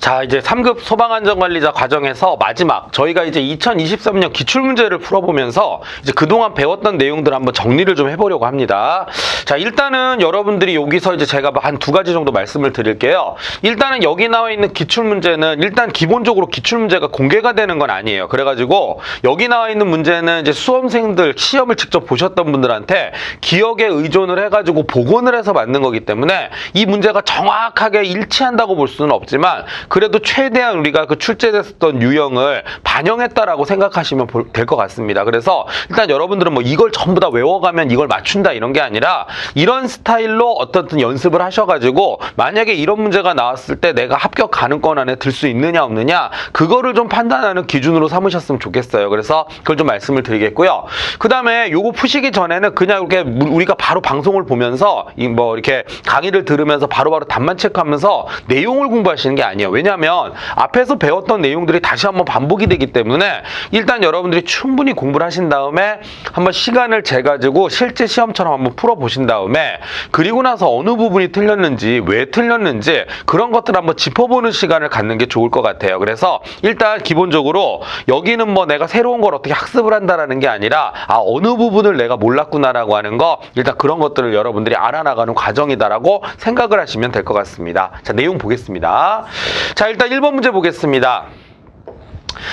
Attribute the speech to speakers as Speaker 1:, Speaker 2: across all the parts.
Speaker 1: 자, 이제 3급 소방안전관리자 과정에서 마지막 저희가 이제 2023년 기출문제를 풀어보면서 이제 그동안 배웠던 내용들 한번 정리를 좀 해보려고 합니다. 자, 일단은 여러분들이 여기서 이제 제가 한 두 가지 정도 말씀을 드릴게요. 일단은 여기 나와 있는 기출문제는 일단 기본적으로 기출문제가 공개가 되는 건 아니에요. 그래가지고 여기 나와 있는 문제는 이제 수험생들 시험을 직접 보셨던 분들한테 기억에 의존을 해가지고 복원을 해서 만든 거기 때문에 이 문제가 정확하게 일치한다고 볼 수는 없지만 그래도 최대한 우리가 그 출제됐었던 유형을 반영했다라고 생각하시면 될 것 같습니다. 그래서 일단 여러분들은 뭐 이걸 전부 다 외워가면 이걸 맞춘다 이런 게 아니라 이런 스타일로 어떻든 연습을 하셔가지고 만약에 이런 문제가 나왔을 때 내가 합격 가능권 안에 들 수 있느냐 없느냐 그거를 좀 판단하는 기준으로 삼으셨으면 좋겠어요. 그래서 그걸 좀 말씀을 드리겠고요. 그 다음에 요거 푸시기 전에는 그냥 이렇게 우리가 바로 방송을 보면서 뭐 이렇게 강의를 들으면서 바로바로 답만 체크하면서 내용을 공부하시는 게 아니에요. 왜냐하면 앞에서 배웠던 내용들이 다시 한번 반복이 되기 때문에 일단 여러분들이 충분히 공부를 하신 다음에 한번 시간을 재가지고 실제 시험처럼 한번 풀어보신 다음에 그리고 나서 어느 부분이 틀렸는지 왜 틀렸는지 그런 것들을 한번 짚어보는 시간을 갖는 게 좋을 것 같아요. 그래서 일단 기본적으로 여기는 뭐 내가 새로운 걸 어떻게 학습을 한다라는 게 아니라 어느 부분을 내가 몰랐구나라고 하는 거 일단 그런 것들을 여러분들이 알아나가는 과정이다라고 생각을 하시면 될 것 같습니다. 자, 내용 보겠습니다. 자, 일단 1번 문제 보겠습니다.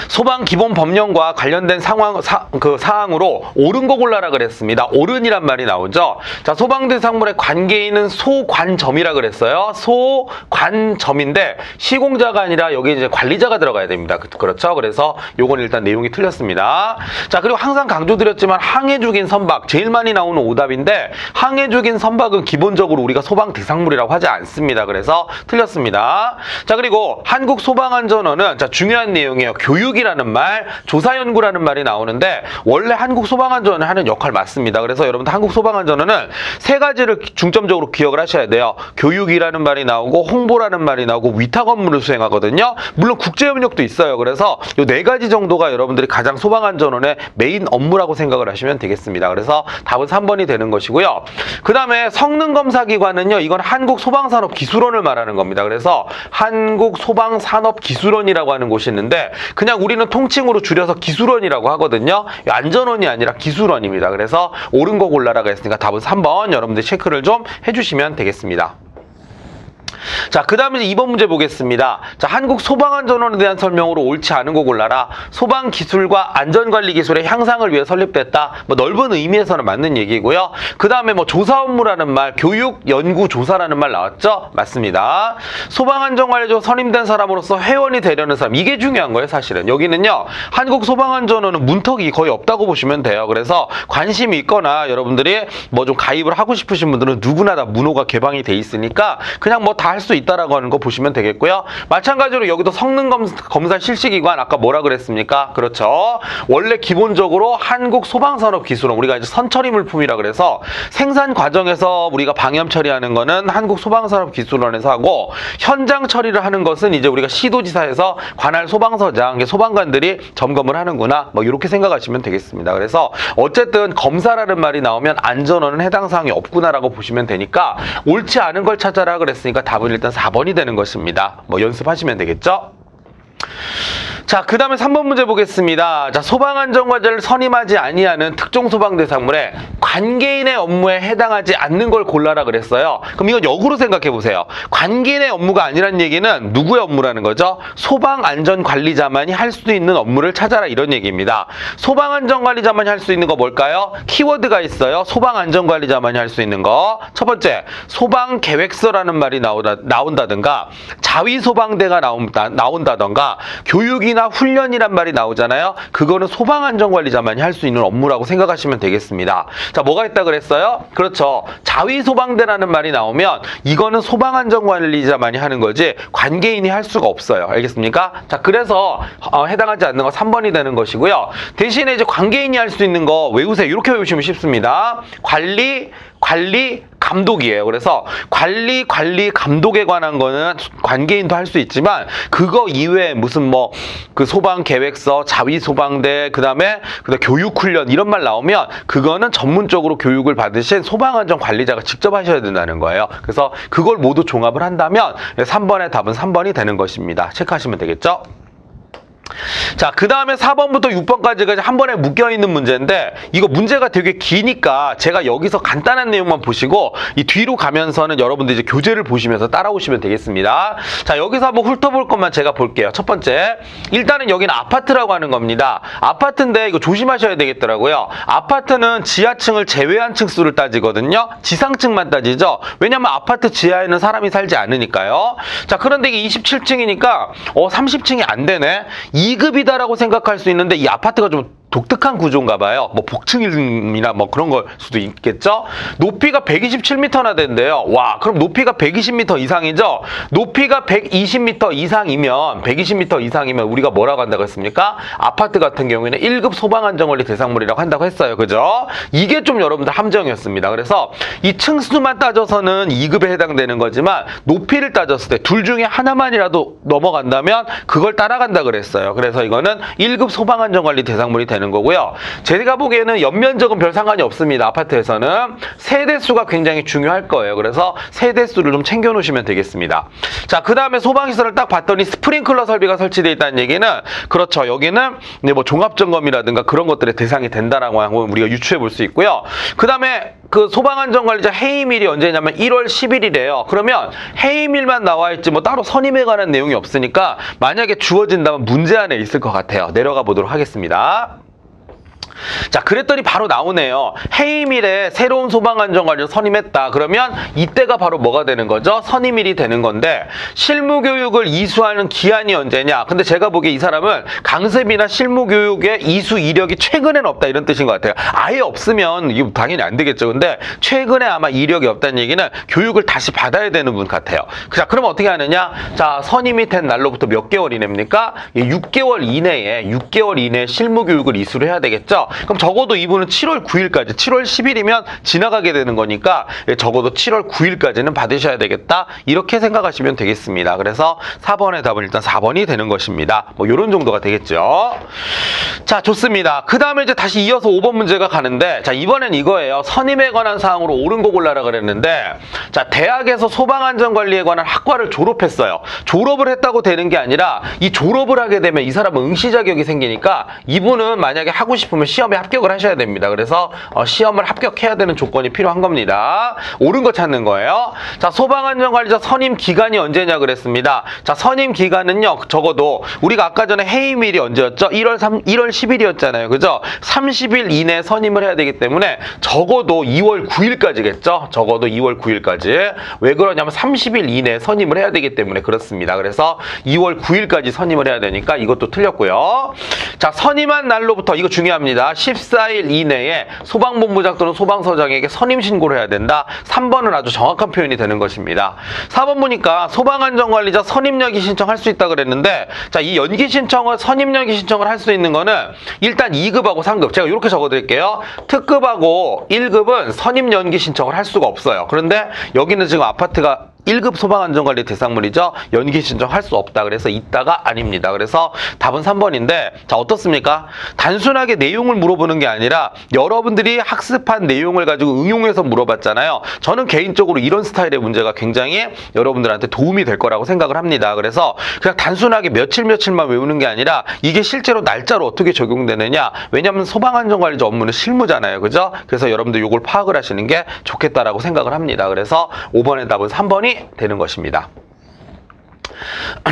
Speaker 1: 소방 기본 법령과 관련된 사항으로 옳은 거 골라라 그랬습니다. 옳은이란 말이 나오죠. 자, 소방 대상물의 관계인은 소관점이라 그랬어요. 소관점인데 시공자가 아니라 여기 이제 관리자가 들어가야 됩니다. 그렇죠? 그래서 요건 일단 내용이 틀렸습니다. 자, 그리고 항상 강조드렸지만 항해 죽인 선박 제일 많이 나오는 오답인데 항해 죽인 선박은 기본적으로 우리가 소방 대상물이라고 하지 않습니다. 그래서 틀렸습니다. 자, 그리고 한국소방안전원은 자, 중요한 내용이에요. 교육이라는 말, 조사연구라는 말이 나오는데 원래 한국소방안전원이 하는 역할 맞습니다. 그래서 여러분들 한국소방안전원은 세 가지를 중점적으로 기억을 하셔야 돼요. 교육이라는 말이 나오고 홍보라는 말이 나오고 위탁 업무를 수행하거든요. 물론 국제협력도 있어요. 그래서 이 네 가지 정도가 여러분들이 가장 소방안전원의 메인 업무라고 생각을 하시면 되겠습니다. 그래서 답은 3번이 되는 것이고요. 그 다음에 성능검사기관은요. 이건 한국소방산업기술원을 말하는 겁니다. 그래서 한국소방산업기술원이라고 하는 곳이 있는데 그냥 우리는 통칭으로 줄여서 기술원이라고 하거든요. 안전원이 아니라 기술원입니다. 그래서 옳은 거 골라라고 했으니까 답은 3번 여러분들 체크를 좀 해주시면 되겠습니다. 자, 그 다음에 2번 문제 보겠습니다. 자, 한국소방안전원에 대한 설명으로 옳지 않은 거 골라라. 소방기술과 안전관리기술의 향상을 위해 설립됐다. 뭐 넓은 의미에서는 맞는 얘기고요. 그 다음에 뭐 조사 업무라는 말, 교육, 연구, 조사라는 말 나왔죠? 맞습니다. 소방안전관리조 선임된 사람으로서 회원이 되려는 사람, 이게 중요한 거예요, 사실은. 여기는요, 한국소방안전원은 문턱이 거의 없다고 보시면 돼요. 그래서 관심이 있거나 여러분들이 뭐 좀 가입을 하고 싶으신 분들은 누구나 다 문호가 개방이 돼 있으니까 그냥 뭐 다 할 수 있다라고 하는 거 보시면 되겠고요. 마찬가지로 여기도 성능검사 실시기관 아까 뭐라 그랬습니까? 그렇죠. 원래 기본적으로 한국소방산업기술원 우리가 이제 선처리 물품이라 그래서 생산 과정에서 우리가 방염 처리하는 거는 한국소방산업기술원에서 하고 현장 처리를 하는 것은 이제 우리가 시도지사에서 관할 소방서장 소방관들이 점검을 하는구나 뭐 이렇게 생각하시면 되겠습니다. 그래서 어쨌든 검사라는 말이 나오면 안전원은 해당 사항이 없구나라고 보시면 되니까 옳지 않은 걸 찾아라 그랬으니까 답은 일단 4번이 되는 것입니다. 뭐 연습하시면 되겠죠? 자, 그 다음에 3번 문제 보겠습니다. 자, 소방안전관리자를 선임하지 아니하는 특종소방대상물에 관계인의 업무에 해당하지 않는 걸 골라라 그랬어요. 그럼 이건 역으로 생각해 보세요. 관계인의 업무가 아니란 얘기는 누구의 업무라는 거죠? 소방안전관리자만이 할 수 있는 업무를 찾아라 이런 얘기입니다. 소방안전관리자만이 할 수 있는 거 뭘까요? 키워드가 있어요. 소방안전관리자만이 할 수 있는 거. 첫 번째, 소방계획서라는 말이 나온다든가 자위소방대가 나온다든가 교육이나 훈련이란 말이 나오잖아요. 그거는 소방안전관리자만이 할 수 있는 업무라고 생각하시면 되겠습니다. 자, 뭐가 있다 그랬어요? 그렇죠. 자위소방대라는 말이 나오면 이거는 소방안전관리자만이 하는 거지 관계인이 할 수가 없어요. 알겠습니까? 자, 그래서 해당하지 않는 거 3번이 되는 것이고요. 대신에 이제 관계인이 할 수 있는 거 외우세요. 이렇게 외우시면 쉽습니다. 관리, 감독이에요. 그래서 관리 감독에 관한 거는 관계인도 할 수 있지만 그거 이외에 무슨 뭐 그 소방 계획서, 자위 소방대, 그다음에 교육 훈련 이런 말 나오면 그거는 전문적으로 교육을 받으신 소방안전 관리자가 직접 하셔야 된다는 거예요. 그래서 그걸 모두 종합을 한다면 3번의 답은 3번이 되는 것입니다. 체크하시면 되겠죠? 자, 그 다음에 4번부터 6번까지가 한 번에 묶여있는 문제인데 이거 문제가 되게 기니까 제가 여기서 간단한 내용만 보시고 이 뒤로 가면서는 여러분들 이제 교재를 보시면서 따라오시면 되겠습니다. 자, 여기서 한번 훑어볼 것만 제가 볼게요. 첫 번째, 일단은 여기는 아파트라고 하는 겁니다. 아파트인데 이거 조심하셔야 되겠더라고요. 아파트는 지하층을 제외한 층수를 따지거든요. 지상층만 따지죠. 왜냐면 아파트 지하에는 사람이 살지 않으니까요. 자, 그런데 이게 27층이니까 30층이 안 되네. 2급이다라고 생각할 수 있는데 이 아파트가 좀 독특한 구조인가 봐요. 뭐 복층이나 뭐 그런 걸 수도 있겠죠. 높이가 127m나 된대요. 와, 그럼 높이가 120m 이상이죠. 높이가 120m 이상이면 120m 이상이면 우리가 뭐라고 한다고 했습니까? 아파트 같은 경우에는 1급 소방안전관리 대상물이라고 한다고 했어요. 그죠? 이게 좀 여러분들 함정이었습니다. 그래서 이 층수만 따져서는 2급에 해당되는 거지만 높이를 따졌을 때 둘 중에 하나만이라도 넘어간다면 그걸 따라간다 그랬어요. 그래서 이거는 1급 소방안전관리 대상물이 되는 거고요. 제가 보기에는 연면적은 별 상관이 없습니다. 아파트에서는 세대수가 굉장히 중요할 거예요. 그래서 세대수를 좀 챙겨 놓으시면 되겠습니다. 자, 그 다음에 소방시설을 딱 봤더니 스프링클러 설비가 설치되어 있다는 얘기는 그렇죠. 여기는 뭐 종합점검이라든가 그런 것들의 대상이 된다라고 하고 우리가 유추해 볼 수 있고요. 그 다음에 그 소방안전관리자 해임일이 언제냐면 1월 10일이래요. 그러면 해임일만 나와 있지 뭐 따로 선임에 관한 내용이 없으니까 만약에 주어진다면 문제 안에 있을 것 같아요. 내려가 보도록 하겠습니다. 자, 그랬더니 바로 나오네요. 해임일에 새로운 소방안전관리를 선임했다. 그러면 이때가 바로 뭐가 되는 거죠? 선임일이 되는 건데 실무교육을 이수하는 기한이 언제냐? 근데 제가 보기에 이 사람은 강습이나 실무교육의 이수 이력이 최근에는 없다 이런 뜻인 것 같아요. 아예 없으면 이게 당연히 안 되겠죠. 근데 최근에 아마 이력이 없다는 얘기는 교육을 다시 받아야 되는 분 같아요. 자, 그러면 어떻게 하느냐? 자, 선임이 된 날로부터 몇 개월 이내입니까? 6개월 이내에 실무교육을 이수를 해야 되겠죠? 그럼 적어도 이분은 7월 9일까지 7월 10일이면 지나가게 되는 거니까 적어도 7월 9일까지는 받으셔야 되겠다 이렇게 생각하시면 되겠습니다. 그래서 4번의 답은 일단 4번이 되는 것입니다. 뭐 이런 정도가 되겠죠. 자, 좋습니다. 그 다음에 이제 다시 이어서 5번 문제가 가는데 자, 이번엔 이거예요. 선임에 관한 사항으로 옳은 거 골라라 그랬는데 자, 대학에서 소방안전관리에 관한 학과를 졸업했어요. 졸업을 했다고 되는 게 아니라 이 졸업을 하게 되면 이 사람은 응시 자격이 생기니까 이분은 만약에 하고 싶으면 시험에 합격을 하셔야 됩니다. 그래서 시험을 합격해야 되는 조건이 필요한 겁니다. 옳은 거 찾는 거예요. 자, 소방안전관리자 선임 기간이 언제냐 그랬습니다. 자, 선임 기간은요. 적어도 우리가 아까 전에 해임일이 언제였죠? 1월 10일이었잖아요. 그죠? 30일 이내에 선임을 해야 되기 때문에 적어도 2월 9일까지겠죠? 적어도 2월 9일까지. 왜 그러냐면 30일 이내에 선임을 해야 되기 때문에 그렇습니다. 그래서 2월 9일까지 선임을 해야 되니까 이것도 틀렸고요. 자, 선임한 날로부터 이거 중요합니다. 14일 이내에 소방본부장 또는 소방서장에게 선임 신고를 해야 된다. 3번은 아주 정확한 표현이 되는 것입니다. 4번 보니까 소방안전관리자 선임연기 신청할 수 있다 그랬는데 자, 이 연기 신청을 선임연기 신청을 할 수 있는 거는 일단 2급하고 3급 제가 이렇게 적어드릴게요. 특급하고 1급은 선임연기 신청을 할 수가 없어요. 그런데 여기는 지금 아파트가 1급 소방안전관리 대상물이죠. 연기 신청할 수 없다. 그래서 있다가 아닙니다. 그래서 답은 3번인데 자, 어떻습니까? 단순하게 내용을 물어보는 게 아니라 여러분들이 학습한 내용을 가지고 응용해서 물어봤잖아요. 저는 개인적으로 이런 스타일의 문제가 굉장히 여러분들한테 도움이 될 거라고 생각을 합니다. 그래서 그냥 단순하게 며칠만 외우는 게 아니라 이게 실제로 날짜로 어떻게 적용되느냐. 왜냐하면 소방안전관리자 업무는 실무잖아요. 그죠? 그래서 여러분들 이걸 파악을 하시는 게 좋겠다라고 생각을 합니다. 그래서 5번의 답은 3번이 되는 것입니다.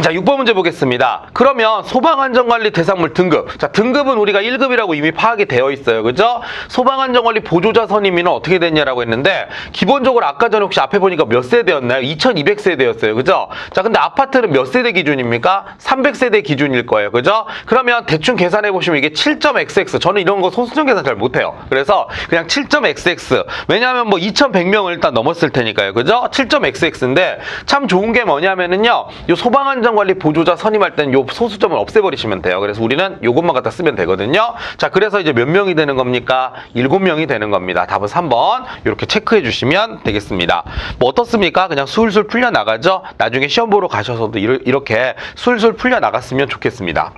Speaker 1: 자, 6번 문제 보겠습니다. 그러면 소방안전관리 대상물 등급. 자, 등급은 우리가 1급이라고 이미 파악이 되어 있어요. 그죠? 소방안전관리 보조자 선임위는 어떻게 됐냐라고 했는데 기본적으로 아까 전에 혹시 앞에 보니까 몇 세대였나요? 2200세대였어요. 그죠? 자, 근데 아파트는 몇 세대 기준입니까? 300세대 기준일 거예요. 그죠? 그러면 대충 계산해 보시면 이게 7.xx. 저는 이런 거 소수점 계산 잘 못해요. 그래서 그냥 7.xx. 왜냐하면 뭐 2100명을 일단 넘었을 테니까요. 그죠? 7.xx인데 참 좋은 게 뭐냐면은요. 요 소방안전관리 보조자 선임할 때는 요 소수점을 없애버리시면 돼요. 그래서 우리는 요것만 갖다 쓰면 되거든요. 자, 그래서 이제 몇 명이 되는 겁니까? 7명이 되는 겁니다. 답은 3번 이렇게 체크해 주시면 되겠습니다. 뭐 어떻습니까? 그냥 술술 풀려나가죠? 나중에 시험 보러 가셔서도 이렇게 술술 풀려나갔으면 좋겠습니다.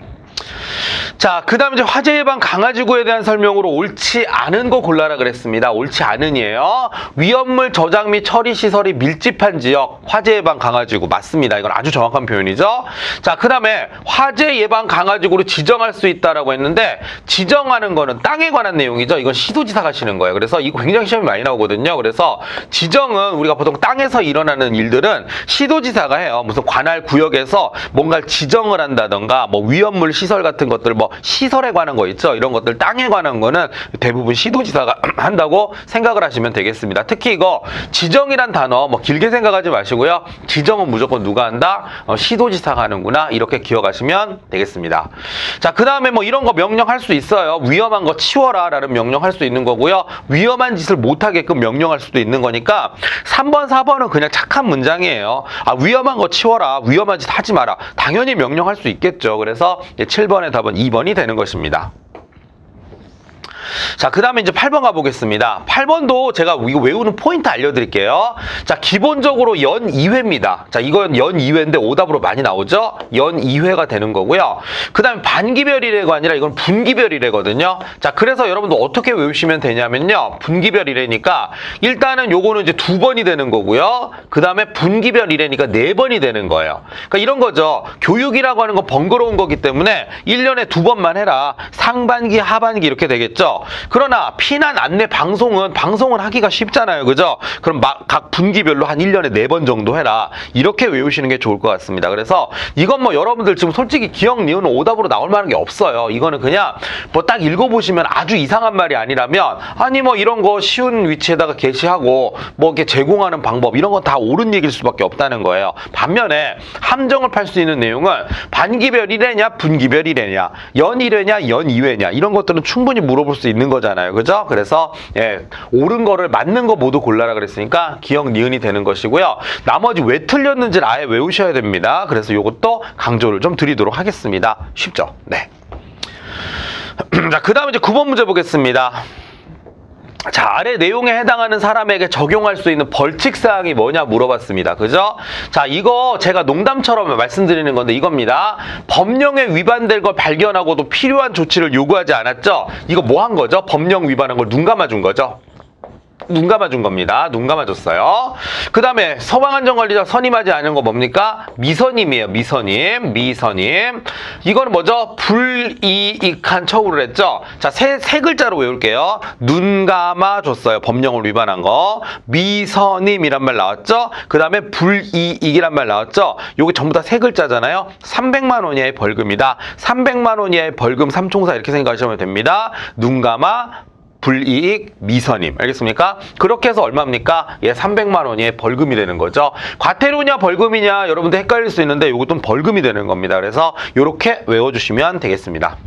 Speaker 1: 자, 그 다음에 이제 화재 예방 강화지구에 대한 설명으로 옳지 않은 거 골라라 그랬습니다. 옳지 않은이에요. 위험물 저장 및 처리 시설이 밀집한 지역, 화재 예방 강화지구 맞습니다. 이건 아주 정확한 표현이죠. 자, 그 다음에 화재 예방 강화지구로 지정할 수 있다라고 했는데 지정하는 거는 땅에 관한 내용이죠. 이건 시도지사가 하시는 거예요. 그래서 이거 굉장히 시험이 많이 나오거든요. 그래서 지정은 우리가 보통 땅에서 일어나는 일들은 시도지사가 해요. 무슨 관할 구역에서 뭔가를 지정을 한다던가 뭐 위험물 시설 같은 것들 뭐 시설에 관한 거 있죠. 이런 것들 땅에 관한 거는 대부분 시도지사가 한다고 생각을 하시면 되겠습니다. 특히 이거 지정이란 단어 뭐 길게 생각하지 마시고요. 지정은 무조건 누가 한다? 시도지사가 하는구나. 이렇게 기억하시면 되겠습니다. 자, 그 다음에 뭐 이런 거 명령할 수 있어요. 위험한 거 치워라 라는 명령할 수 있는 거고요. 위험한 짓을 못하게끔 명령할 수도 있는 거니까 3번, 4번은 그냥 착한 문장이에요. 아, 위험한 거 치워라. 위험한 짓 하지 마라. 당연히 명령할 수 있겠죠. 그래서 7번의 답은 2번이 되는 것입니다. 자, 그 다음에 이제 8번 가보겠습니다. 8번도 제가 이거 외우는 포인트 알려드릴게요. 자, 기본적으로 연 2회입니다. 자, 이건 연 2회인데 오답으로 많이 나오죠? 연 2회가 되는 거고요. 그 다음에 반기별 이래가 아니라 이건 분기별 이래거든요. 자, 그래서 여러분들 어떻게 외우시면 되냐면요. 분기별 이래니까 일단은 요거는 이제 2번이 되는 거고요. 그 다음에 분기별 이래니까 4번이 되는 거예요. 그러니까 이런 거죠. 교육이라고 하는 건 번거로운 거기 때문에 1년에 2번만 해라. 상반기, 하반기 이렇게 되겠죠. 그러나 피난 안내 방송은 하기가 쉽잖아요. 그죠? 그럼 각 분기별로 한 1년에 4번 정도 해라. 이렇게 외우시는 게 좋을 것 같습니다. 그래서 이건 뭐 여러분들 지금 솔직히 기억, 니은, 오답으로 나올 만한 게 없어요. 이거는 그냥 뭐 딱 읽어보시면 아주 이상한 말이 아니라면 아니 뭐 이런 거 쉬운 위치에다가 게시하고 뭐 이렇게 제공하는 방법 이런 건 다 옳은 얘기일 수밖에 없다는 거예요. 반면에 함정을 팔 수 있는 내용은 반기별 1회냐 분기별 1회냐 연 1회냐 연 2회냐 이런 것들은 충분히 물어볼 수 있는 거잖아요. 그죠? 그래서 옳은 거를 맞는 거 모두 골라라 그랬으니까 기억 니은이 되는 것이고요. 나머지 왜 틀렸는지를 아예 외우셔야 됩니다. 그래서 이것도 강조를 좀 드리도록 하겠습니다. 쉽죠? 네. 자, 그 다음에 이제 9번 문제 보겠습니다. 자, 아래 내용에 해당하는 사람에게 적용할 수 있는 벌칙사항이 뭐냐 물어봤습니다. 그죠? 자, 이거 제가 농담처럼 말씀드리는 건데 이겁니다. 법령에 위반될 걸 발견하고도 필요한 조치를 요구하지 않았죠? 이거 뭐 한 거죠? 법령 위반한 걸 눈 감아준 거죠? 눈 감아준 겁니다. 눈 감아줬어요. 그 다음에 소방안전관리자 선임하지 않은 거 뭡니까? 미선임이에요. 미선임. 이거는 뭐죠? 불이익한 처우를 했죠. 자, 세 글자로 외울게요. 눈 감아줬어요. 법령을 위반한 거. 미선임이란 말 나왔죠? 그 다음에 불이익이란 말 나왔죠? 요게 전부 다 세 글자잖아요. 300만 원 이하의 벌금이다. 300만 원 이하의 벌금 삼총사 이렇게 생각하시면 됩니다. 눈 감아 불이익 미선임 알겠습니까? 그렇게 해서 얼마입니까? 300만 원이 벌금이 되는 거죠. 과태료냐 벌금이냐 여러분들 헷갈릴 수 있는데 이것도 벌금이 되는 겁니다. 그래서 이렇게 외워주시면 되겠습니다.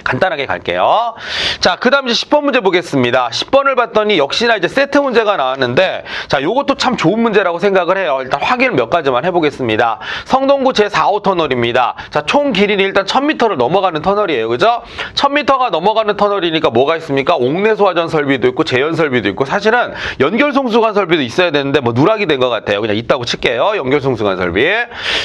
Speaker 1: 간단하게 갈게요. 자, 그 다음 이제 10번 문제 보겠습니다. 10번을 봤더니 역시나 이제 세트 문제가 나왔는데, 자, 요것도 참 좋은 문제라고 생각을 해요. 일단 확인을 몇 가지만 해보겠습니다. 성동구 제4호 터널입니다. 자, 총 길이는 일단 1000m를 넘어가는 터널이에요. 그죠? 1000m가 넘어가는 터널이니까 뭐가 있습니까? 옥내소화전 설비도 있고, 재연 설비도 있고, 사실은 연결송수관 설비도 있어야 되는데, 뭐 누락이 된 것 같아요. 그냥 있다고 칠게요. 연결송수관 설비.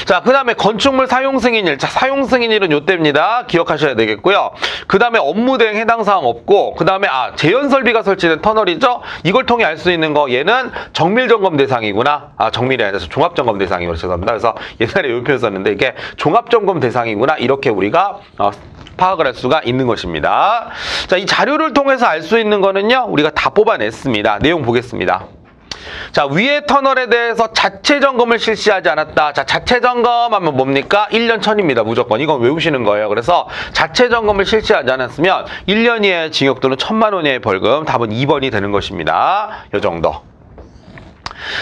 Speaker 1: 자, 그 다음에 건축물 사용승인일. 자, 사용승인일은 요때입니다. 기억하셔야 되겠고요. 그 다음에 업무 대행 해당 사항 없고, 그 다음에 재현 설비가 설치된 터널이죠. 이걸 통해 알 수 있는 거 얘는 정밀 점검 대상이구나. 정밀이 아니라 종합 점검 대상이구나. 죄송합니다. 그래서 옛날에 요 표현 썼는데 이게 종합 점검 대상이구나. 이렇게 우리가 파악을 할 수가 있는 것입니다. 자, 이 자료를 통해서 알 수 있는 거는요. 우리가 다 뽑아냈습니다. 내용 보겠습니다. 자, 위에 터널에 대해서 자체 점검을 실시하지 않았다. 자, 자체 점검하면 뭡니까? 1년 천입니다. 무조건. 이건 외우시는 거예요. 그래서 자체 점검을 실시하지 않았으면 1년 이하의 징역 또는 1000만 원 이하의 벌금. 답은 2번이 되는 것입니다. 요 정도.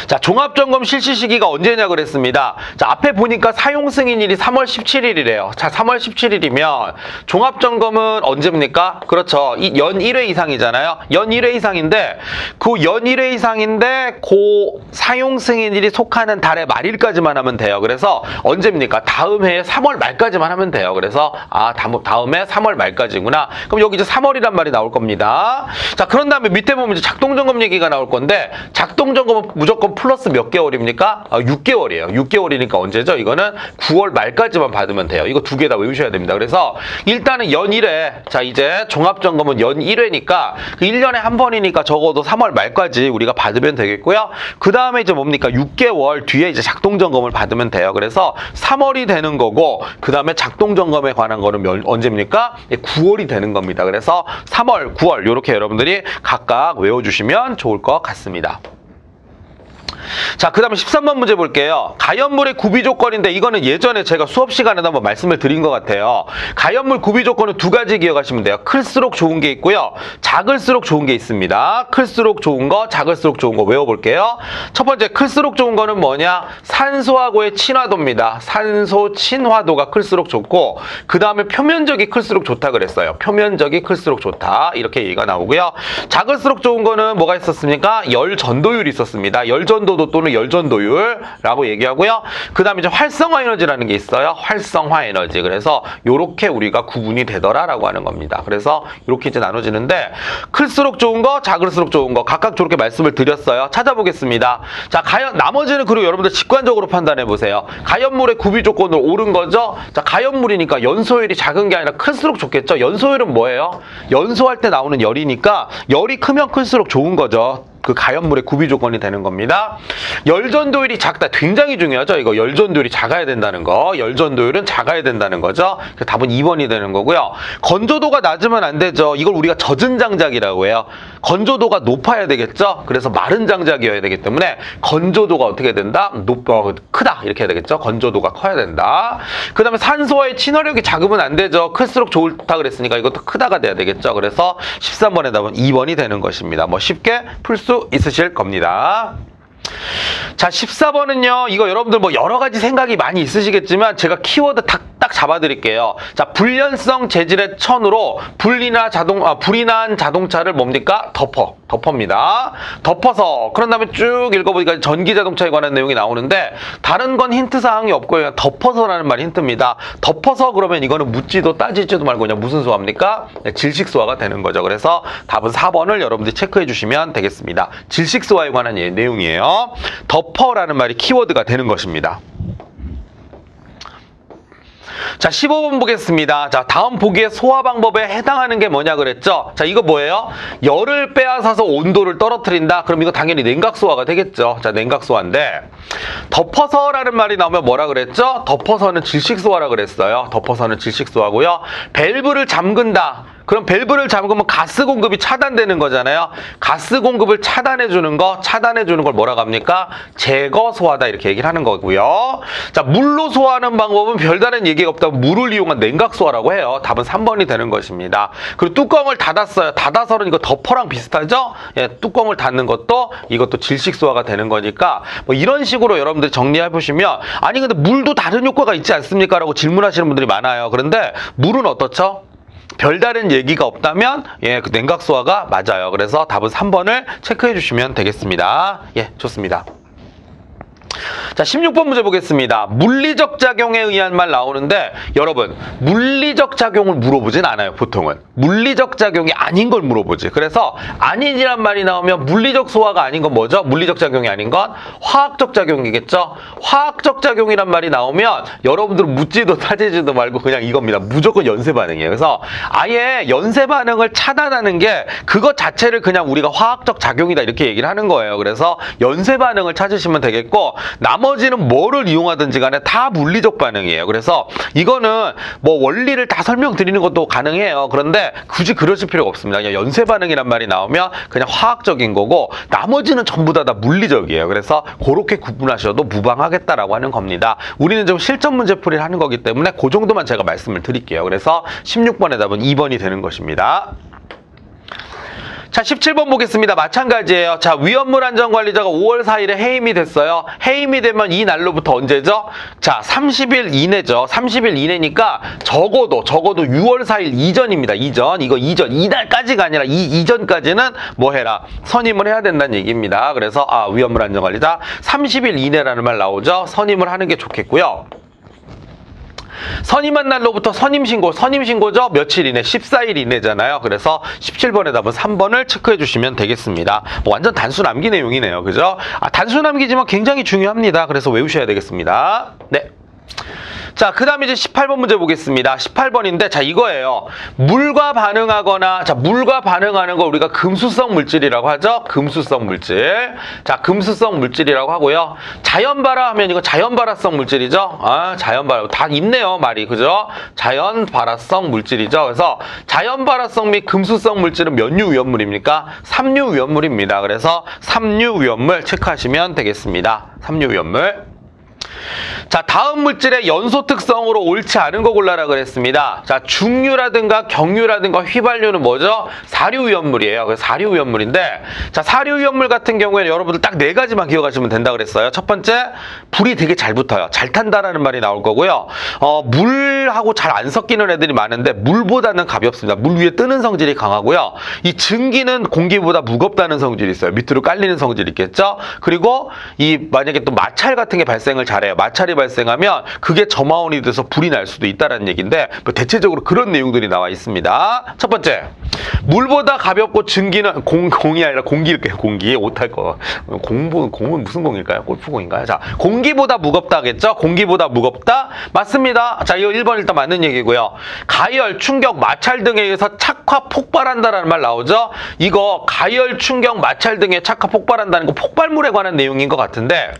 Speaker 1: 자, 종합점검 실시 시기가 언제냐 그랬습니다. 자, 앞에 보니까 사용 승인일이 3월 17일이래요. 자, 3월 17일이면 종합점검은 언제입니까? 그렇죠. 연 1회 이상이잖아요. 연 1회 이상인데 그 연 1회 이상인데 그 사용 승인일이 속하는 달의 말일까지만 하면 돼요. 그래서 언제입니까? 다음 해에 3월 말까지만 하면 돼요. 그래서 다음에 3월 말까지구나. 그럼 여기 이제 3월이란 말이 나올 겁니다. 자, 그런 다음에 밑에 보면 이제 작동점검 얘기가 나올 건데 작동점검은 무조건 플러스 몇 개월입니까? 6개월이에요. 6개월이니까 언제죠? 이거는 9월 말까지만 받으면 돼요. 이거 두 개 다 외우셔야 됩니다. 그래서 일단은 연 1회, 자 이제 종합점검은 연 1회니까 그 1년에 한 번이니까 적어도 3월 말까지 우리가 받으면 되겠고요. 그 다음에 이제 뭡니까? 6개월 뒤에 이제 작동점검을 받으면 돼요. 그래서 3월이 되는 거고 그 다음에 작동점검에 관한 거는 언제입니까? 9월이 되는 겁니다. 그래서 3월, 9월 이렇게 여러분들이 각각 외워주시면 좋을 것 같습니다. 자, 그 다음에 13번 문제 볼게요. 가연물의 구비 조건인데 이거는 예전에 제가 수업 시간에도 한번 말씀을 드린 것 같아요. 가연물 구비 조건은 두 가지 기억하시면 돼요. 클수록 좋은 게 있고요. 작을수록 좋은 게 있습니다. 클수록 좋은 거, 작을수록 좋은 거 외워볼게요. 첫 번째 클수록 좋은 거는 뭐냐? 산소하고의 친화도입니다. 산소 친화도가 클수록 좋고 그 다음에 표면적이 클수록 좋다 그랬어요. 표면적이 클수록 좋다. 이렇게 얘기가 나오고요. 작을수록 좋은 거는 뭐가 있었습니까? 열 전도율이 있었습니다. 열 전도도 또는 열전도율이라고 얘기하고요. 그 다음에 이제 활성화 에너지라는 게 있어요. 활성화 에너지. 그래서 요렇게 우리가 구분이 되더라라고 하는 겁니다. 그래서 이렇게 이제 나눠지는데 클수록 좋은 거, 작을수록 좋은 거 각각 저렇게 말씀을 드렸어요. 찾아보겠습니다. 자, 나머지는 그리고 여러분들 직관적으로 판단해 보세요. 가연물의 구비 조건으로 옳은 거죠. 자, 가연물이니까 연소율이 작은 게 아니라 클수록 좋겠죠. 연소율은 뭐예요? 연소할 때 나오는 열이니까 열이 크면 클수록 좋은 거죠. 그 가연물의 구비 조건이 되는 겁니다. 열전도율이 작다. 굉장히 중요하죠. 이거 열전도율이 작아야 된다는 거. 열전도율은 작아야 된다는 거죠. 그 답은 2번이 되는 거고요. 건조도가 낮으면 안 되죠. 이걸 우리가 젖은 장작이라고 해요. 건조도가 높아야 되겠죠. 그래서 마른 장작이어야 되기 때문에 건조도가 어떻게 된다? 크다. 이렇게 해야 되겠죠. 건조도가 커야 된다. 그 다음에 산소와의 친화력이 작으면 안 되죠. 클수록 좋다 그랬으니까 이것도 크다가 돼야 되겠죠. 그래서 13번의 답은 2번이 되는 것입니다. 뭐 쉽게 풀 수 있으실 겁니다. 자, 14번은요. 이거 여러분들 뭐 여러 가지 생각이 많이 있으시겠지만 제가 키워드 딱 잡아드릴게요. 자, 불연성 재질의 천으로 불이난 자동차를 뭡니까? 덮어입니다. 덮어서 그런 다음에 쭉 읽어보니까 전기자동차에 관한 내용이 나오는데 다른 건 힌트 사항이 없고요. 덮어서라는 말이 힌트입니다. 덮어서 그러면 이거는 묻지도 따지지도 말고 그냥 무슨 소화입니까? 네, 질식소화가 되는 거죠. 그래서 답은 4번을 여러분들이 체크해 주시면 되겠습니다. 질식소화에 관한 내용이에요. 덮어라는 말이 키워드가 되는 것입니다. 자, 15번 보겠습니다. 자, 다음 보기의 소화 방법에 해당하는 게 뭐냐 그랬죠? 자, 이거 뭐예요? 열을 빼앗아서 온도를 떨어뜨린다? 그럼 이거 당연히 냉각소화가 되겠죠. 자, 냉각소화인데 덮어서라는 말이 나오면 뭐라 그랬죠? 덮어서는 질식소화라 그랬어요. 덮어서는 질식소화고요. 밸브를 잠근다. 그럼 밸브를 잠그면 가스 공급이 차단되는 거잖아요. 가스 공급을 차단해주는 걸 뭐라고 합니까? 제거 소화다 이렇게 얘기를 하는 거고요. 자, 물로 소화하는 방법은 별다른 얘기가 없다고 물을 이용한 냉각 소화라고 해요. 답은 3번이 되는 것입니다. 그리고 뚜껑을 닫았어요. 닫아서는 이거 덮어랑 비슷하죠? 예, 뚜껑을 닫는 것도 이것도 질식 소화가 되는 거니까 뭐 이런 식으로 여러분들이 정리해 보시면 아니 근데 물도 다른 효과가 있지 않습니까? 라고 질문하시는 분들이 많아요. 그런데 물은 어떻죠? 별다른 얘기가 없다면 그 냉각소화가 맞아요. 그래서 답은 3번을 체크해 주시면 되겠습니다. 예, 좋습니다. 자, 16번 문제 보겠습니다. 물리적 작용에 의한 말 나오는데 여러분 물리적 작용을 물어보진 않아요. 보통은 물리적 작용이 아닌 걸 물어보지. 그래서 아니란 말이 나오면 물리적 소화가 아닌 건 뭐죠? 물리적 작용이 아닌 건 화학적 작용이겠죠. 화학적 작용이란 말이 나오면 여러분들은 묻지도 따지지도 말고 그냥 이겁니다. 무조건 연쇄 반응이에요. 그래서 아예 연쇄 반응을 차단하는 게 그것 자체를 그냥 우리가 화학적 작용이다 이렇게 얘기를 하는 거예요. 그래서 연쇄 반응을 찾으시면 되겠고 나머지는 뭐를 이용하든지 간에 다 물리적 반응이에요. 그래서 이거는 뭐 원리를 다 설명드리는 것도 가능해요. 그런데 굳이 그러실 필요가 없습니다. 그냥 연쇄 반응이란 말이 나오면 그냥 화학적인 거고 나머지는 전부 다 물리적이에요. 그래서 그렇게 구분하셔도 무방하겠다라고 하는 겁니다. 우리는 좀 실전 문제 풀이를 하는 거기 때문에 그 정도만 제가 말씀을 드릴게요. 그래서 16번의 답은 2번이 되는 것입니다. 자, 17번 보겠습니다. 마찬가지예요. 자, 위험물 안전관리자가 5월 4일에 해임이 됐어요. 해임이 되면 이 날로부터 언제죠? 자, 30일 이내죠. 30일 이내니까 적어도 6월 4일 이전입니다. 이전. 이날까지가 아니라 이 이전까지는 뭐 해라? 선임을 해야 된다는 얘기입니다. 그래서 위험물 안전관리자 30일 이내라는 말 나오죠. 선임을 하는 게 좋겠고요. 선임한 날로부터 선임신고죠? 며칠 이내? 14일 이내잖아요. 그래서 17번의 답은 3번을 체크해 주시면 되겠습니다. 뭐 완전 단순 암기 내용이네요. 그죠? 단순 암기지만 굉장히 중요합니다. 그래서 외우셔야 되겠습니다. 네. 자, 그 다음에 이제 18번 문제 보겠습니다. 18번인데, 자, 이거예요. 물과 반응하거나, 자, 물과 반응하는 거 우리가 금수성 물질이라고 하죠? 금수성 물질. 자, 금수성 물질이라고 하고요. 자연발화 하면 이거 자연발화성 물질이죠? 자연발화. 다 있네요, 말이. 그죠? 자연발화성 물질이죠? 그래서 자연발화성 및 금수성 물질은 몇 류 위험물입니까? 3류 위험물입니다. 그래서 3류 위험물 체크하시면 되겠습니다. 3류 위험물. 자, 다음 물질의 연소 특성으로 옳지 않은 거 골라라 그랬습니다. 자, 중류라든가 경류라든가 휘발유는 뭐죠? 사류 위험물이에요. 그래서 사류 위험물인데, 자, 사류 위험물 같은 경우에는 여러분들 딱 4가지만 기억하시면 된다 그랬어요. 첫 번째, 불이 되게 잘 붙어요. 잘 탄다라는 말이 나올 거고요. 물하고 잘 안 섞이는 애들이 많은데 물보다는 가볍습니다. 물 위에 뜨는 성질이 강하고요. 이 증기는 공기보다 무겁다는 성질이 있어요. 밑으로 깔리는 성질이 있겠죠? 그리고 만약에 또 마찰 같은 게 발생을 잘해요. 마찰이 발생하면 그게 점화원이 돼서 불이 날 수도 있다는 얘기인데, 뭐 대체적으로 그런 내용들이 나와 있습니다. 첫 번째, 물보다 가볍고 증기는 공이 아니라 공기일게요. 공기 오탈 거. 공은 무슨 공일까요? 골프공인가요? 자, 공기보다 무겁다겠죠? 공기보다 무겁다? 맞습니다. 자, 이거 1번 일단 맞는 얘기고요. 가열, 충격, 마찰 등에 의해서 착화, 폭발한다라는 말 나오죠? 이거 가열, 충격, 마찰 등에 착화, 폭발한다는 거 폭발물에 관한 내용인 것 같은데,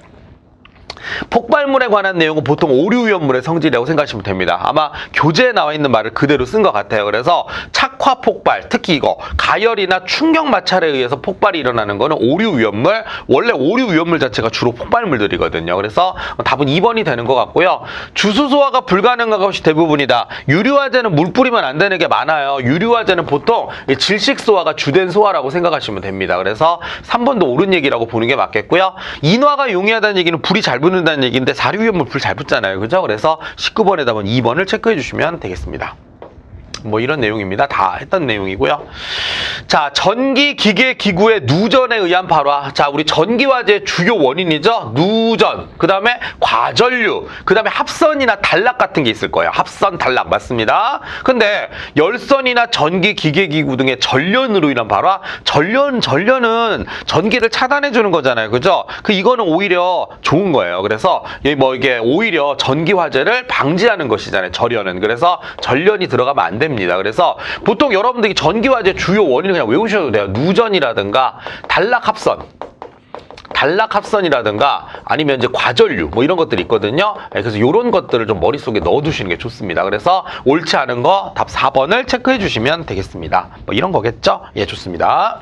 Speaker 1: 폭발물에 관한 내용은 보통 오류 위험물의 성질이라고 생각하시면 됩니다. 아마 교재에 나와 있는 말을 그대로 쓴 것 같아요. 그래서 착화 폭발, 특히 이거 가열이나 충격 마찰에 의해서 폭발이 일어나는 거는 오류 위험물, 원래 오류 위험물 자체가 주로 폭발물들이거든요. 그래서 답은 2번이 되는 것 같고요. 주수 소화가 불가능한 것이 대부분이다. 유류화제는 물 뿌리면 안 되는 게 많아요. 유류화제는 보통 질식 소화가 주된 소화라고 생각하시면 됩니다. 그래서 3번도 옳은 얘기라고 보는 게 맞겠고요. 인화가 용이하다는 얘기는 불이 잘 붙는다는 얘기인데 사류 위험물 불 잘 붙잖아요. 그죠? 그래서 19번에 답은 2번을 체크해 주시면 되겠습니다. 뭐 이런 내용입니다. 다 했던 내용이고요. 자, 전기, 기계, 기구의 누전에 의한 발화. 자, 우리 전기화재의 주요 원인이죠. 누전. 그 다음에 과전류. 그 다음에 합선이나 단락 같은 게 있을 거예요. 합선, 단락 맞습니다. 근데 열선이나 전기, 기계, 기구 등의 전련으로 인한 발화. 전련은 전기를 차단해 주는 거잖아요. 그죠? 이거는 오히려 좋은 거예요. 그래서 이게 오히려 전기화재를 방지하는 것이잖아요. 전련은. 그래서 전련이 들어가면 안 됩니다. 그래서 보통 여러분들이 전기화재 주요 원인을 그냥 외우셔도 돼요. 누전이라든가 단락합선이라든가 아니면 이제 과전류 뭐 이런 것들이 있거든요. 그래서 이런 것들을 좀 머릿속에 넣어두시는 게 좋습니다. 그래서 옳지 않은 거 답 4번을 체크해 주시면 되겠습니다. 뭐 이런 거겠죠? 예, 좋습니다.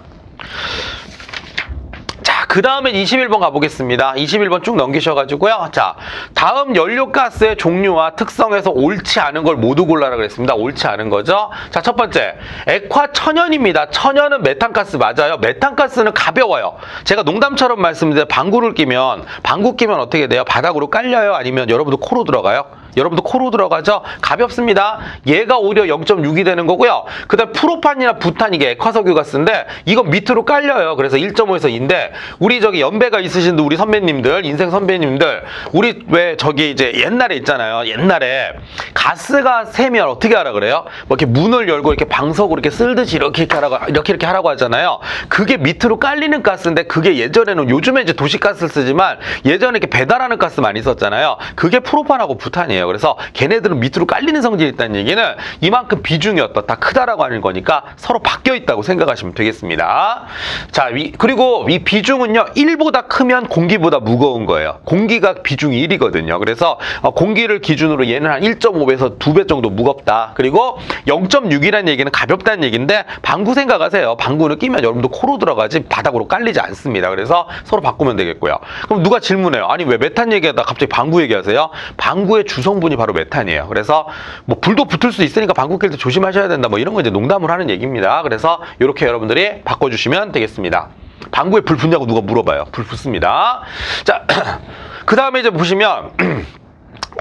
Speaker 1: 자, 그 다음에 21번 가보겠습니다. 21번 쭉 넘기셔가지고요. 자, 다음 연료가스의 종류와 특성에서 옳지 않은 걸 모두 골라라 그랬습니다. 옳지 않은 거죠. 자, 첫 번째, 액화천연입니다. 천연은 메탄가스 맞아요. 메탄가스는 가벼워요. 제가 농담처럼 말씀드린 방구 끼면 어떻게 돼요? 바닥으로 깔려요? 아니면 여러분도 코로 들어가요? 여러분도 코로 들어가죠? 가볍습니다. 얘가 오히려 0.6이 되는 거고요. 그 다음 프로판이나 부탄 이게 액화석유가스인데 이건 밑으로 깔려요. 그래서 1.5에서 2인데 우리 연배가 있으신 우리 선배님들, 인생 선배님들, 우리 왜 이제 옛날에 있잖아요. 옛날에 가스가 새면 어떻게 하라 그래요? 뭐 이렇게 문을 열고 이렇게 방석으로 이렇게 쓸듯이 이렇게 하라고 하잖아요. 그게 밑으로 깔리는 가스인데 그게 예전에는 요즘에 이제 도시가스를 쓰지만 예전에 이렇게 배달하는 가스 많이 썼잖아요. 그게 프로판하고 부탄이에요. 그래서 걔네들은 밑으로 깔리는 성질이 있다는 얘기는 이만큼 비중이 어떻다 크다라고 하는 거니까 서로 바뀌어 있다고 생각하시면 되겠습니다. 자, 그리고 이 비중은요 1보다 크면 공기보다 무거운 거예요. 공기가 비중이 1이거든요. 그래서 공기를 기준으로 얘는 한 1.5배에서 2배 정도 무겁다. 그리고 0.6이라는 얘기는 가볍다는 얘기인데 방구 생각하세요. 방구는 끼면 여러분도 코로 들어가지 바닥으로 깔리지 않습니다. 그래서 서로 바꾸면 되겠고요. 그럼 누가 질문해요. 아니 왜 메탄 얘기하다 갑자기 방구 얘기하세요? 방구의 주성 성분이 바로 메탄이에요. 그래서 뭐 불도 붙을 수 있으니까 방구 낄 때 조심하셔야 된다. 뭐 이런 거 이제 농담을 하는 얘기입니다. 그래서 이렇게 여러분들이 바꿔주시면 되겠습니다. 방구에 불 붙냐고 누가 물어봐요. 불 붙습니다. 자, 그 다음에 이제 보시면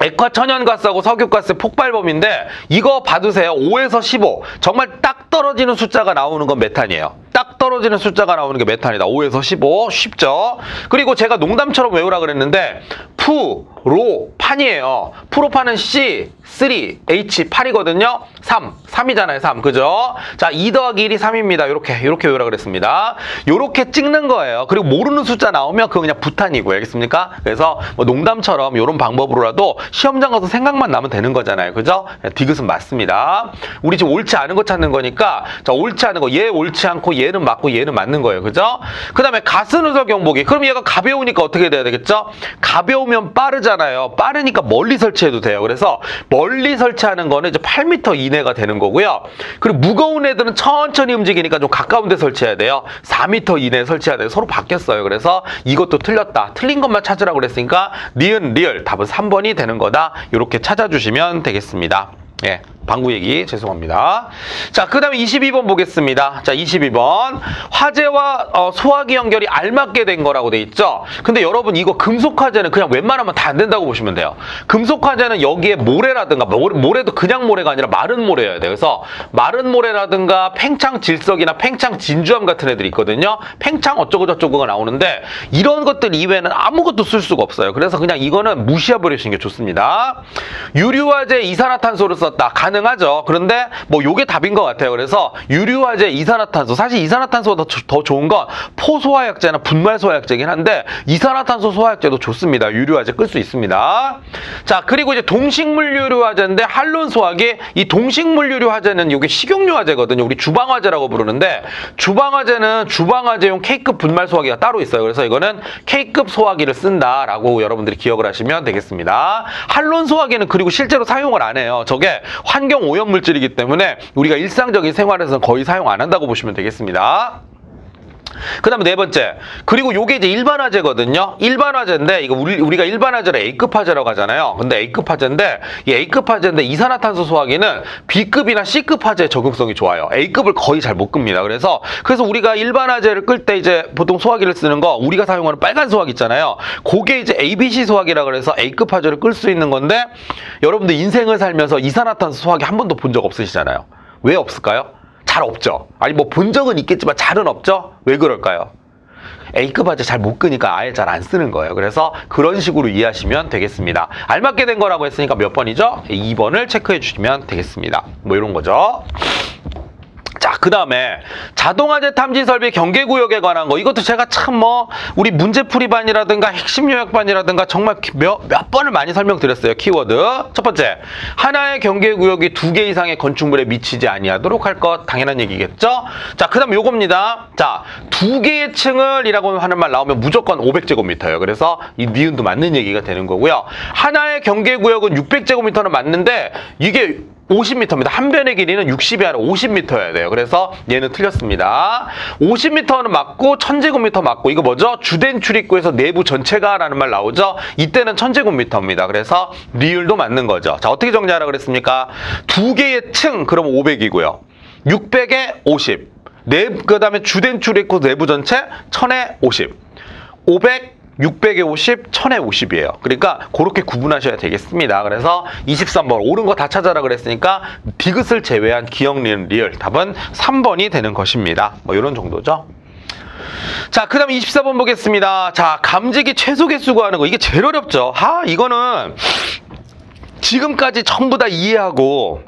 Speaker 1: 액화천연가스하고 석유가스 폭발범인데 이거 받으세요. 5에서 15. 정말 딱 떨어지는 숫자가 나오는 건 메탄이에요. 딱 떨어지는 숫자가 나오는 게 메탄이다. 5에서 15. 쉽죠? 그리고 제가 농담처럼 외우라 그랬는데 프로판이에요. 프로판은 C, 3, H, 8이거든요. 3이잖아요. 3. 그죠? 자, 2 더하기 1이 3입니다. 요렇게 외우라 그랬습니다. 요렇게 찍는 거예요. 그리고 모르는 숫자 나오면 그거 그냥 부탄이고요. 알겠습니까? 그래서 뭐 농담처럼 요런 방법으로라도 시험장 가서 생각만 나면 되는 거잖아요. 그죠? 디귿은 맞습니다. 우리 지금 옳지 않은 거 찾는 거니까 자, 옳지 않은 거 얘 옳지 않고 얘는 맞고 얘는 맞는 거예요. 그죠? 그 다음에 가스누설 경보기. 그럼 얘가 가벼우니까 어떻게 돼야 되겠죠? 가벼우면 빠르잖아요. 빠르니까 멀리 설치해도 돼요. 그래서 멀리 설치하는 거는 이제 8m 이내가 되는 거고요. 그리고 무거운 애들은 천천히 움직이니까 좀 가까운 데 설치해야 돼요. 4m 이내에 설치해야 돼요. 서로 바뀌었어요. 그래서 이것도 틀렸다. 틀린 것만 찾으라고 그랬으니까 니은 리을 답은 3번이 되는 거다. 이렇게 찾아주시면 되겠습니다. 예, 방구 얘기 죄송합니다. 자, 그 다음에 22번 보겠습니다. 자, 22번 화재와 소화기 연결이 알맞게 된 거라고 돼 있죠. 근데 여러분 이거 금속 화재는 그냥 웬만하면 다 안 된다고 보시면 돼요. 금속 화재는 여기에 모래라든가 모래도 그냥 모래가 아니라 마른 모래여야 돼요. 그래서 마른 모래라든가 팽창 질석이나 팽창 진주암 같은 애들이 있거든요. 팽창 어쩌고 저쩌고가 나오는데 이런 것들 이외에는 아무것도 쓸 수가 없어요. 그래서 그냥 이거는 무시해버리시는 게 좋습니다. 유류화재 이산화탄소를 썼다. 가능하죠. 그런데 뭐 요게 답인 것 같아요. 그래서 유류화재 이산화탄소, 사실 이산화탄소가 더 좋은 건 포소화약제나 분말소화약제긴 한데 이산화탄소 소화약제도 좋습니다. 유류화재 끌 수 있습니다. 자, 그리고 이제 동식물유류화재인데 한론소화기. 이 동식물유류화재는 이게 식용유화재거든요. 우리 주방화재라고 부르는데 주방화재는 주방화재용 K급 분말소화기가 따로 있어요. 그래서 이거는 K급 소화기를 쓴다라고 여러분들이 기억을 하시면 되겠습니다. 한론소화기는 그리고 실제로 사용을 안 해요. 저게 환경 오염 물질이기 때문에 우리가 일상적인 생활에서는 거의 사용 안 한다고 보시면 되겠습니다. 그 다음에 네 번째. 그리고 요게 이제 일반화재거든요. 일반화재인데, 이거 우리가 일반화재를 A급 화재라고 하잖아요. 근데 A급 화재인데, 이 A급 화재인데 이산화탄소 소화기는 B급이나 C급 화재에 적용성이 좋아요. A급을 거의 잘 못 끕니다. 그래서 우리가 일반화재를 끌 때 이제 보통 소화기를 쓰는 거, 우리가 사용하는 빨간 소화기 있잖아요. 그게 이제 ABC 소화기라 그래서 A급 화재를 끌 수 있는 건데, 여러분들 인생을 살면서 이산화탄소 소화기 한 번도 본 적 없으시잖아요. 왜 없을까요? 잘 없죠. 아니 뭐 본 적은 있겠지만 잘은 없죠. 왜 그럴까요? A급 화재 잘 못 끄니까 아예 잘 안 쓰는 거예요. 그래서 그런 식으로 이해하시면 되겠습니다. 알맞게 된 거라고 했으니까 몇 번이죠? 2번을 체크해 주시면 되겠습니다. 뭐 이런 거죠. 자, 그 다음에 자동화재 탐지 설비 경계구역에 관한 거, 이것도 제가 참 우리 문제풀이반이라든가 핵심 요약반이라든가 정말 몇 번을 많이 설명드렸어요. 키워드. 첫 번째, 하나의 경계구역이 2개 이상의 건축물에 미치지 아니하도록 할 것, 당연한 얘기겠죠. 자, 그 다음 요겁니다. 자, 2개의 층을 이라고 하는 말 나오면 무조건 500제곱미터예요. 그래서 이 니은도 맞는 얘기가 되는 거고요. 하나의 경계구역은 600제곱미터는 맞는데 이게 50m입니다. 한 변의 길이는 60이 아니라 50m여야 돼요. 그래서 얘는 틀렸습니다. 50m는 맞고 1000제곱미터 맞고, 이거 뭐죠? 주된 출입구에서 내부 전체가 라는 말 나오죠? 이때는 1000제곱미터입니다. 그래서 리을도 맞는 거죠. 자, 어떻게 정리하라 그랬습니까? 2개의 층, 그럼 500이고요. 600에 50. 그 다음에 주된 출입구 내부 전체 1000에 50. 500, 600에 50, 1000에 50이에요. 그러니까 그렇게 구분하셔야 되겠습니다. 그래서 23번 옳은 거 다 찾아라 그랬으니까 디귿을 제외한 기억, 니은, 리을 답은 3번이 되는 것입니다. 뭐 이런 정도죠. 자, 그 다음에 24번 보겠습니다. 자, 감지기 최소 개수 구하는 거, 이게 제일 어렵죠. 이거는 지금까지 전부 다 이해하고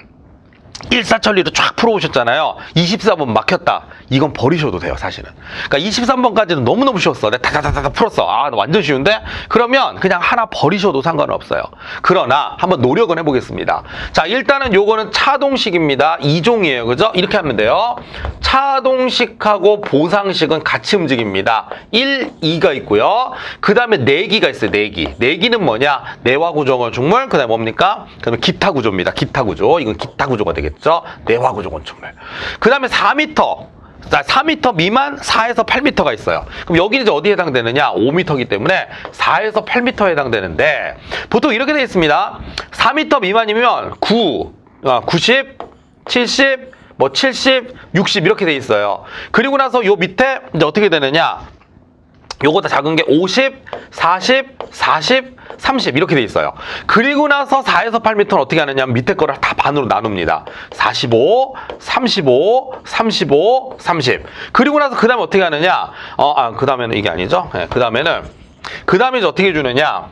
Speaker 1: 일사천리로 쫙 풀어오셨잖아요. 24번 막혔다. 이건 버리셔도 돼요, 사실은. 그러니까 23번까지는 너무너무 쉬웠어. 내가 다다다다 풀었어. 완전 쉬운데? 그러면 그냥 하나 버리셔도 상관은 없어요. 그러나 한번 노력은 해보겠습니다. 자, 일단은 요거는 차동식입니다. 2종이에요. 그죠? 이렇게 하면 돼요. 차동식하고 보상식은 같이 움직입니다. 1, 2가 있고요. 그 다음에 내기가 있어요. 내기. 내기는 뭐냐? 내화구조건축물. 그 다음에 뭡니까? 그 다음에 기타구조입니다. 기타구조. 이건 기타구조가 되겠죠. 내화구조 건축물. 그 다음에 4m. 4m 미만 4에서 8m가 있어요. 그럼 여기는 이제 어디에 해당되느냐? 5m이기 때문에 4에서 8m에 해당되는데 보통 이렇게 되어 있습니다. 4m 미만이면 90, 70, 뭐 70, 60 이렇게 돼 있어요. 그리고 나서 요 밑에 이제 어떻게 되느냐? 요거보다 작은 게 50, 40, 40, 30 이렇게 돼 있어요. 그리고 나서 4에서 8m는 어떻게 하느냐? 밑에 거를 다 반으로 나눕니다. 45, 35, 35, 30. 그리고 나서 그 다음에 어떻게 하느냐? 그 다음에는 이게 아니죠? 네, 그 다음에 이제 어떻게 해주느냐?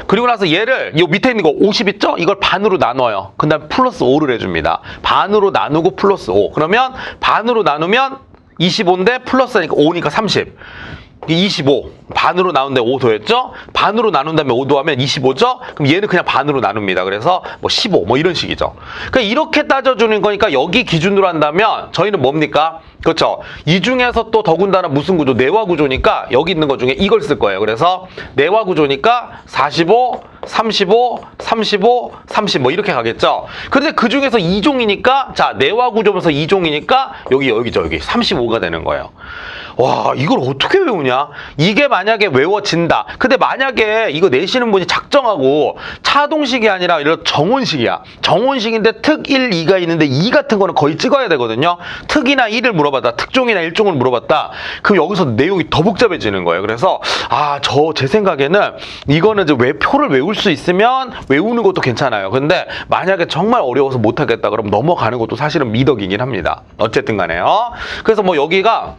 Speaker 1: 그리고 나서 얘를 요 밑에 있는 거 50 있죠? 이걸 반으로 나눠요. 그 다음에 플러스 5를 해줍니다. 반으로 나누고 플러스 5. 그러면 반으로 나누면 25인데 플러스니까 5니까 30. 25. 반으로 나눈데 5 더했죠? 반으로 나눈 다음에 5 더하면 25죠? 그럼 얘는 그냥 반으로 나눕니다. 그래서 뭐 15, 뭐 이런 식이죠. 그러니까 이렇게 따져주는 거니까 여기 기준으로 한다면 저희는 뭡니까? 그렇죠. 이 중에서 또 더군다나 무슨 구조? 내화 구조니까 여기 있는 것 중에 이걸 쓸 거예요. 그래서 내화 구조니까 45, 35, 35, 30 뭐 이렇게 가겠죠. 그런데 그 중에서 2종이니까 자 내화 구조면서 2종이니까 여기죠. 여기 35가 되는 거예요. 와 이걸 어떻게 외우냐? 이게 만약에 외워진다. 근데 만약에 이거 내시는 분이 작정하고 차동식이 아니라 이런 정원식이야. 정원식인데 특 1, 2가 있는데 2 같은 거는 거의 찍어야 되거든요. 특이나 1을 물어봤다. 특종이나 1종을 물어봤다. 그럼 여기서 내용이 더 복잡해지는 거예요. 그래서 제 생각에는 이거는 이제 표를 외울 수 있으면 외우는 것도 괜찮아요. 근데 만약에 정말 어려워서 못하겠다 그러면 넘어가는 것도 사실은 미덕이긴 합니다. 어쨌든 간에요. 그래서 뭐 여기가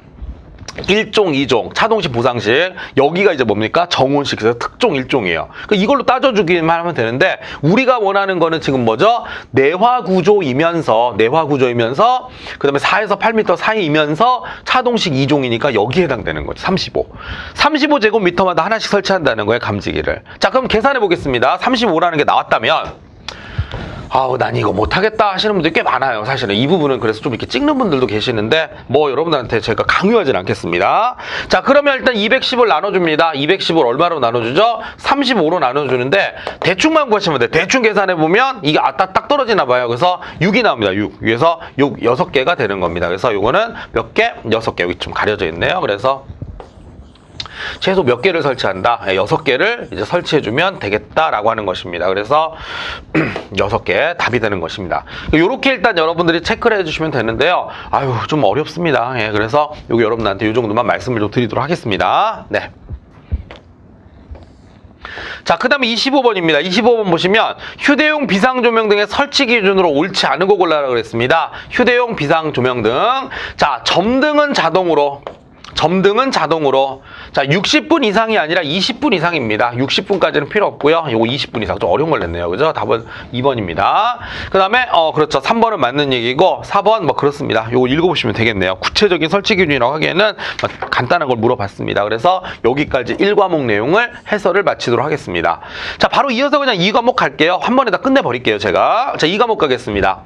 Speaker 1: 1종, 2종, 차동식, 부상식 여기가 이제 뭡니까? 정원식, 그래서 특종 1종이에요. 이걸로 따져주기만 하면 되는데 우리가 원하는 거는 지금 뭐죠? 내화구조이면서 그 다음에 4에서 8m 사이이면서 차동식 2종이니까 여기에 해당되는 거죠. 35제곱미터마다 하나씩 설치한다는 거예요. 감지기를. 자 그럼 계산해 보겠습니다. 35라는 게 나왔다면 난 이거 못하겠다 하시는 분들이 꽤 많아요. 사실은 이 부분은 그래서 좀 이렇게 찍는 분들도 계시는데 뭐 여러분들한테 제가 강요하진 않겠습니다. 자 그러면 일단 210을 나눠줍니다. 210을 얼마로 나눠주죠? 35로 나눠주는데 대충만 구하시면 돼요. 대충 계산해보면 이게 딱 떨어지나 봐요. 그래서 6이 나옵니다. 6. 그래서 6개가 되는 겁니다. 그래서 요거는 몇 개? 6개. 여기 좀 가려져 있네요. 그래서 최소 몇 개를 설치한다? 6개를 이제 설치해주면 되겠다라고 하는 것입니다. 그래서 6개 답이 되는 것입니다. 이렇게 일단 여러분들이 체크를 해주시면 되는데요. 좀 어렵습니다. 그래서 여기 여러분들한테 이 정도만 말씀을 좀 드리도록 하겠습니다. 네. 자, 그 다음에 25번입니다. 25번 보시면 휴대용 비상조명 등의 설치 기준으로 옳지 않은 거 골라라고 그랬습니다. 휴대용 비상조명 등. 자, 점등은 자동으로. 자 60분 이상이 아니라 20분 이상입니다. 60분까지는 필요 없고요. 요거 20분 이상 좀 어려운 걸 냈네요. 그죠? 답은 2번입니다. 그 다음에 그렇죠. 3번은 맞는 얘기고 4번 뭐 그렇습니다. 요거 읽어보시면 되겠네요. 구체적인 설치 기준이라고 하기에는 간단한 걸 물어봤습니다. 그래서 여기까지 1과목 내용을 해설을 마치도록 하겠습니다. 자 바로 이어서 그냥 2과목 갈게요. 한 번에 다 끝내버릴게요. 제가. 자 2과목 가겠습니다.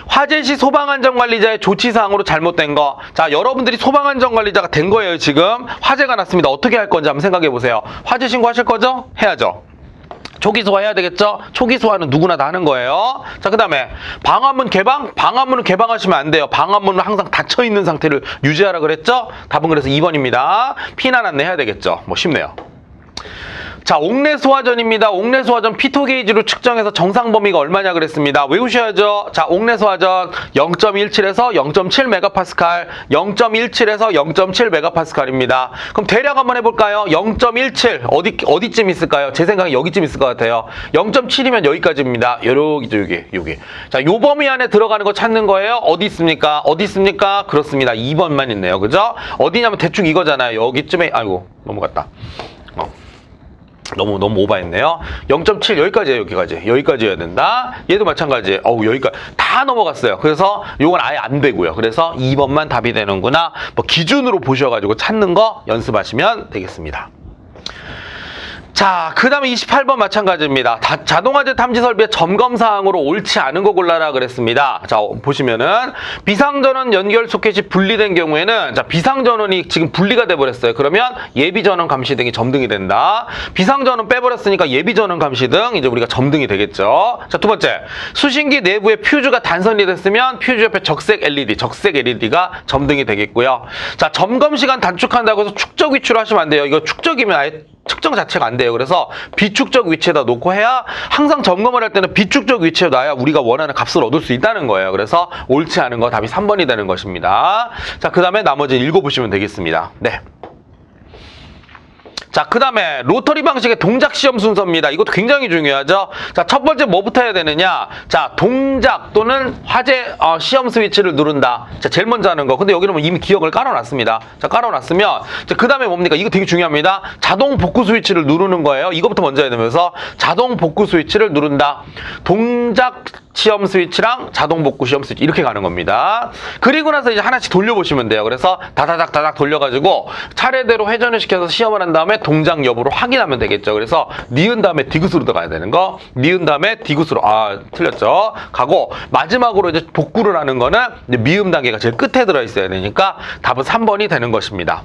Speaker 1: 화재 시 소방안전관리자의 조치사항으로 잘못된 거. 자 여러분들이 소방안전관리자가 된 거예요. 지금 화재가 났습니다. 어떻게 할 건지 한번 생각해 보세요. 화재 신고하실 거죠? 해야죠. 초기 소화해야 되겠죠? 초기 소화는 누구나 다 하는 거예요. 자, 그 다음에 방화문 개방? 방화문은 개방하시면 안 돼요. 방화문은 항상 닫혀있는 상태를 유지하라 그랬죠? 답은 그래서 2번입니다. 피난 안내 해야 되겠죠? 뭐 쉽네요. 자, 옥내 소화전입니다. 옥내 소화전 피토 게이지로 측정해서 정상 범위가 얼마냐 그랬습니다. 외우셔야죠. 자, 옥내 소화전 0.17에서 0.7메가파스칼, 0.17에서 0.7메가파스칼입니다. 그럼 대략 한번 해볼까요? 0.17 어디쯤 있을까요? 제 생각에 여기쯤 있을 것 같아요. 0.7이면 여기까지입니다. 여기죠, 여기. 자, 요 범위 안에 들어가는 거 찾는 거예요. 어디 있습니까? 그렇습니다. 2번만 있네요. 그죠? 어디냐면 대충 이거잖아요. 여기쯤에 아이고 넘어갔다. 너무 오버했네요. 0.7 여기까지예요. 여기까지 해야 된다. 얘도 마찬가지. 여기까지 다 넘어갔어요. 그래서 요건 아예 안 되고요. 그래서 2번만 답이 되는구나. 뭐 기준으로 보셔가지고 찾는 거 연습하시면 되겠습니다. 자, 그 다음에 28번 마찬가지입니다. 자동화재 탐지 설비의 점검사항으로 옳지 않은 거 골라라 그랬습니다. 자, 보시면은 비상전원 연결 소켓이 분리된 경우에는 자, 비상전원이 지금 분리가 돼버렸어요. 그러면 예비전원 감시 등이 점등이 된다. 비상전원 빼버렸으니까 예비전원 감시 등 이제 우리가 점등이 되겠죠. 자, 두 번째. 수신기 내부에 퓨즈가 단선이 됐으면 퓨즈 옆에 적색 LED가 점등이 되겠고요. 자, 점검 시간 단축한다고 해서 축적 위치로 하시면 안 돼요. 이거 축적이면 아예 측정 자체가 안 돼요. 그래서 비축적 위치에다 놓고 해야 항상 점검을 할 때는 비축적 위치에 놔야 우리가 원하는 값을 얻을 수 있다는 거예요. 그래서 옳지 않은 거 답이 3번이 되는 것입니다. 자, 그 다음에 나머지는 읽어보시면 되겠습니다. 네. 자, 그 다음에 로터리 방식의 동작 시험 순서입니다. 이것도 굉장히 중요하죠. 자, 첫 번째 뭐부터 해야 되느냐. 자, 동작 또는 화재 시험 스위치를 누른다. 자, 제일 먼저 하는 거. 근데 여기는 뭐 이미 기억을 깔아놨습니다. 자, 깔아놨으면 그 다음에 뭡니까? 이거 되게 중요합니다. 자동 복구 스위치를 누르는 거예요. 이거부터 먼저 해야 되면서 자동 복구 스위치를 누른다. 동작 시험 스위치랑 자동 복구 시험 스위치 이렇게 가는 겁니다. 그리고 나서 이제 하나씩 돌려보시면 돼요. 그래서 다다닥 돌려가지고 차례대로 회전을 시켜서 시험을 한 다음에 동작 여부를 확인하면 되겠죠. 그래서 니은 다음에 디귿으로 들어가야 되는 거, 니은 다음에 디귿으로 틀렸죠. 가고 마지막으로 이제 복구를 하는 거는 이제 미음 단계가 제일 끝에 들어 있어야 되니까 답은 3번이 되는 것입니다.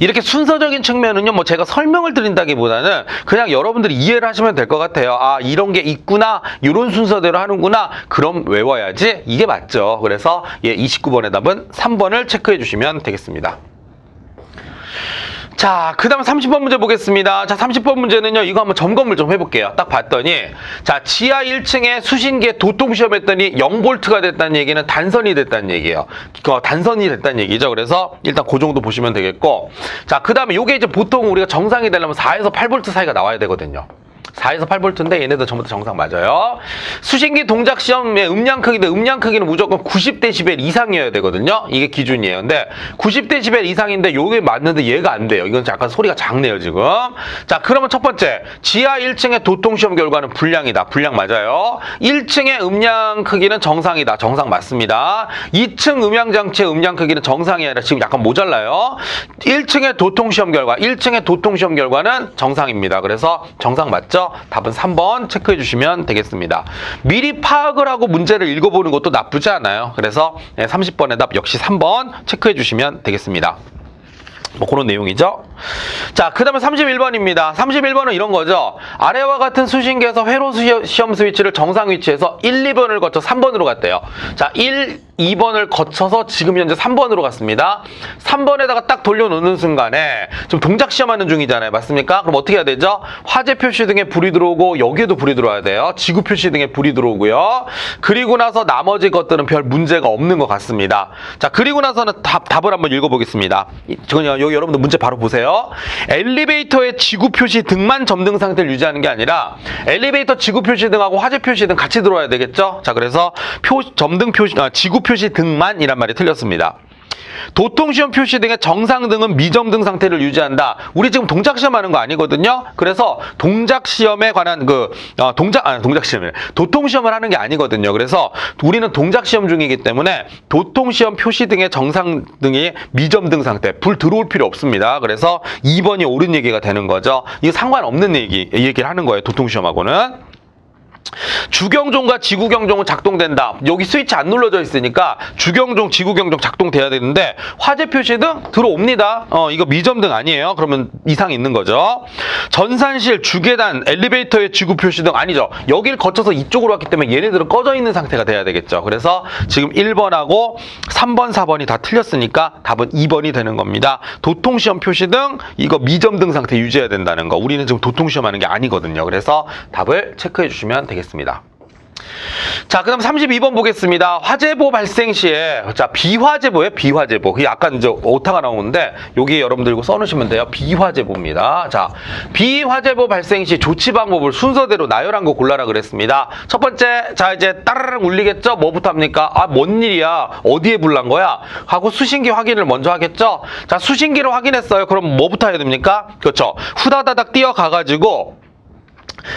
Speaker 1: 이렇게 순서적인 측면은요, 뭐 제가 설명을 드린다기보다는 그냥 여러분들이 이해를 하시면 될 것 같아요. 아, 이런 게 있구나, 이런 순서대로 하는구나, 그럼 외워야지 이게 맞죠. 그래서 29번의 답은 3번을 체크해 주시면 되겠습니다. 자, 그 다음 30번 문제 보겠습니다. 자, 30번 문제는요, 이거 한번 점검을 좀 해볼게요. 딱 봤더니, 자, 지하 1층에 수신기에 도통시험 했더니 0V가 됐다는 얘기는 단선이 됐다는 얘기예요. 단선이 됐다는 얘기죠. 그래서 일단 그 정도 보시면 되겠고, 자, 그 다음에 요게 이제 보통 우리가 정상이 되려면 4에서 8V 사이가 나와야 되거든요. 4에서 8V인데 얘네들 전부 다 정상 맞아요. 수신기 동작 시험의 음량 크기는 무조건 90dB 이상이어야 되거든요. 이게 기준이에요. 근데 90dB 이상인데 요게 맞는데 얘가 안 돼요. 이건 약간 소리가 작네요, 지금. 자, 그러면 첫 번째. 지하 1층의 도통시험 결과는 불량이다. 불량 맞아요. 1층의 음량 크기는 정상이다. 정상 맞습니다. 2층 음향장치의 음량 크기는 정상이 아니라 지금 약간 모자라요. 1층의 도통시험 결과는 정상입니다. 그래서 정상 맞죠? 답은 3번 체크해 주시면 되겠습니다. 미리 파악을 하고 문제를 읽어보는 것도 나쁘지 않아요. 그래서 30번의 답 역시 3번 체크해 주시면 되겠습니다. 뭐 그런 내용이죠. 자, 그 다음에 31번입니다. 31번은 이런 거죠. 아래와 같은 수신기에서 회로 시험 스위치를 정상 위치에서 1, 2번을 거쳐 3번으로 갔대요. 자, 1, 2번을 거쳐서 지금 현재 3번으로 갔습니다. 3번에다가 딱 돌려놓는 순간에 지금 동작 시험하는 중이잖아요. 맞습니까? 그럼 어떻게 해야 되죠? 화재 표시 등에 불이 들어오고 여기에도 불이 들어와야 돼요. 지구 표시 등에 불이 들어오고요. 그리고 나서 나머지 것들은 별 문제가 없는 것 같습니다. 자, 그리고 나서는 답을 한번 읽어보겠습니다. 여기 여러분들 문제 바로 보세요. 엘리베이터의 지구 표시 등만 점등 상태를 유지하는 게 아니라 엘리베이터 지구 표시 등하고 화재 표시 등 같이 들어와야 되겠죠? 자, 그래서 점등 표시, 지구 표시 등만 이란 말이 틀렸습니다. 도통시험 표시 등의 정상등은 미점등 상태를 유지한다. 우리 지금 동작시험 하는 거 아니거든요. 그래서 동작시험에 관한 도통시험을 하는 게 아니거든요. 그래서 우리는 동작시험 중이기 때문에 도통시험 표시 등의 정상등이 미점등 상태, 불 들어올 필요 없습니다. 그래서 2번이 옳은 얘기가 되는 거죠. 이게 상관없는 얘기를 하는 거예요. 도통시험하고는. 주경종과 지구경종은 작동된다. 여기 스위치 안 눌러져 있으니까 주경종, 지구경종 작동돼야 되는데 화재 표시등 들어옵니다. 이거 미점등 아니에요. 그러면 이상이 있는 거죠. 전산실, 주계단, 엘리베이터의 지구 표시등 아니죠. 여길 거쳐서 이쪽으로 왔기 때문에 얘네들은 꺼져 있는 상태가 돼야 되겠죠. 그래서 지금 1번하고 3번, 4번이 다 틀렸으니까 답은 2번이 되는 겁니다. 도통시험 표시등 이거 미점등 상태 유지해야 된다는 거. 우리는 지금 도통시험 하는 게 아니거든요. 그래서 답을 체크해 주시면 되겠습니다. 자, 그 다음 32번 보겠습니다. 화재보 발생 시에, 자, 비화재보예요, 비화재보. 그게 아까 이제 오타가 나오는데, 여기 여러분들 이거 써놓으시면 돼요. 비화재보입니다. 자, 비화재보 발생 시 조치 방법을 순서대로 나열한 거 골라라 그랬습니다. 첫 번째, 자, 이제 따르릉 울리겠죠? 뭐부터 합니까? 아, 뭔 일이야? 어디에 불 난 거야? 하고 수신기 확인을 먼저 하겠죠? 자, 수신기를 확인했어요. 그럼 뭐부터 해야 됩니까? 그렇죠. 후다다닥 뛰어가가지고,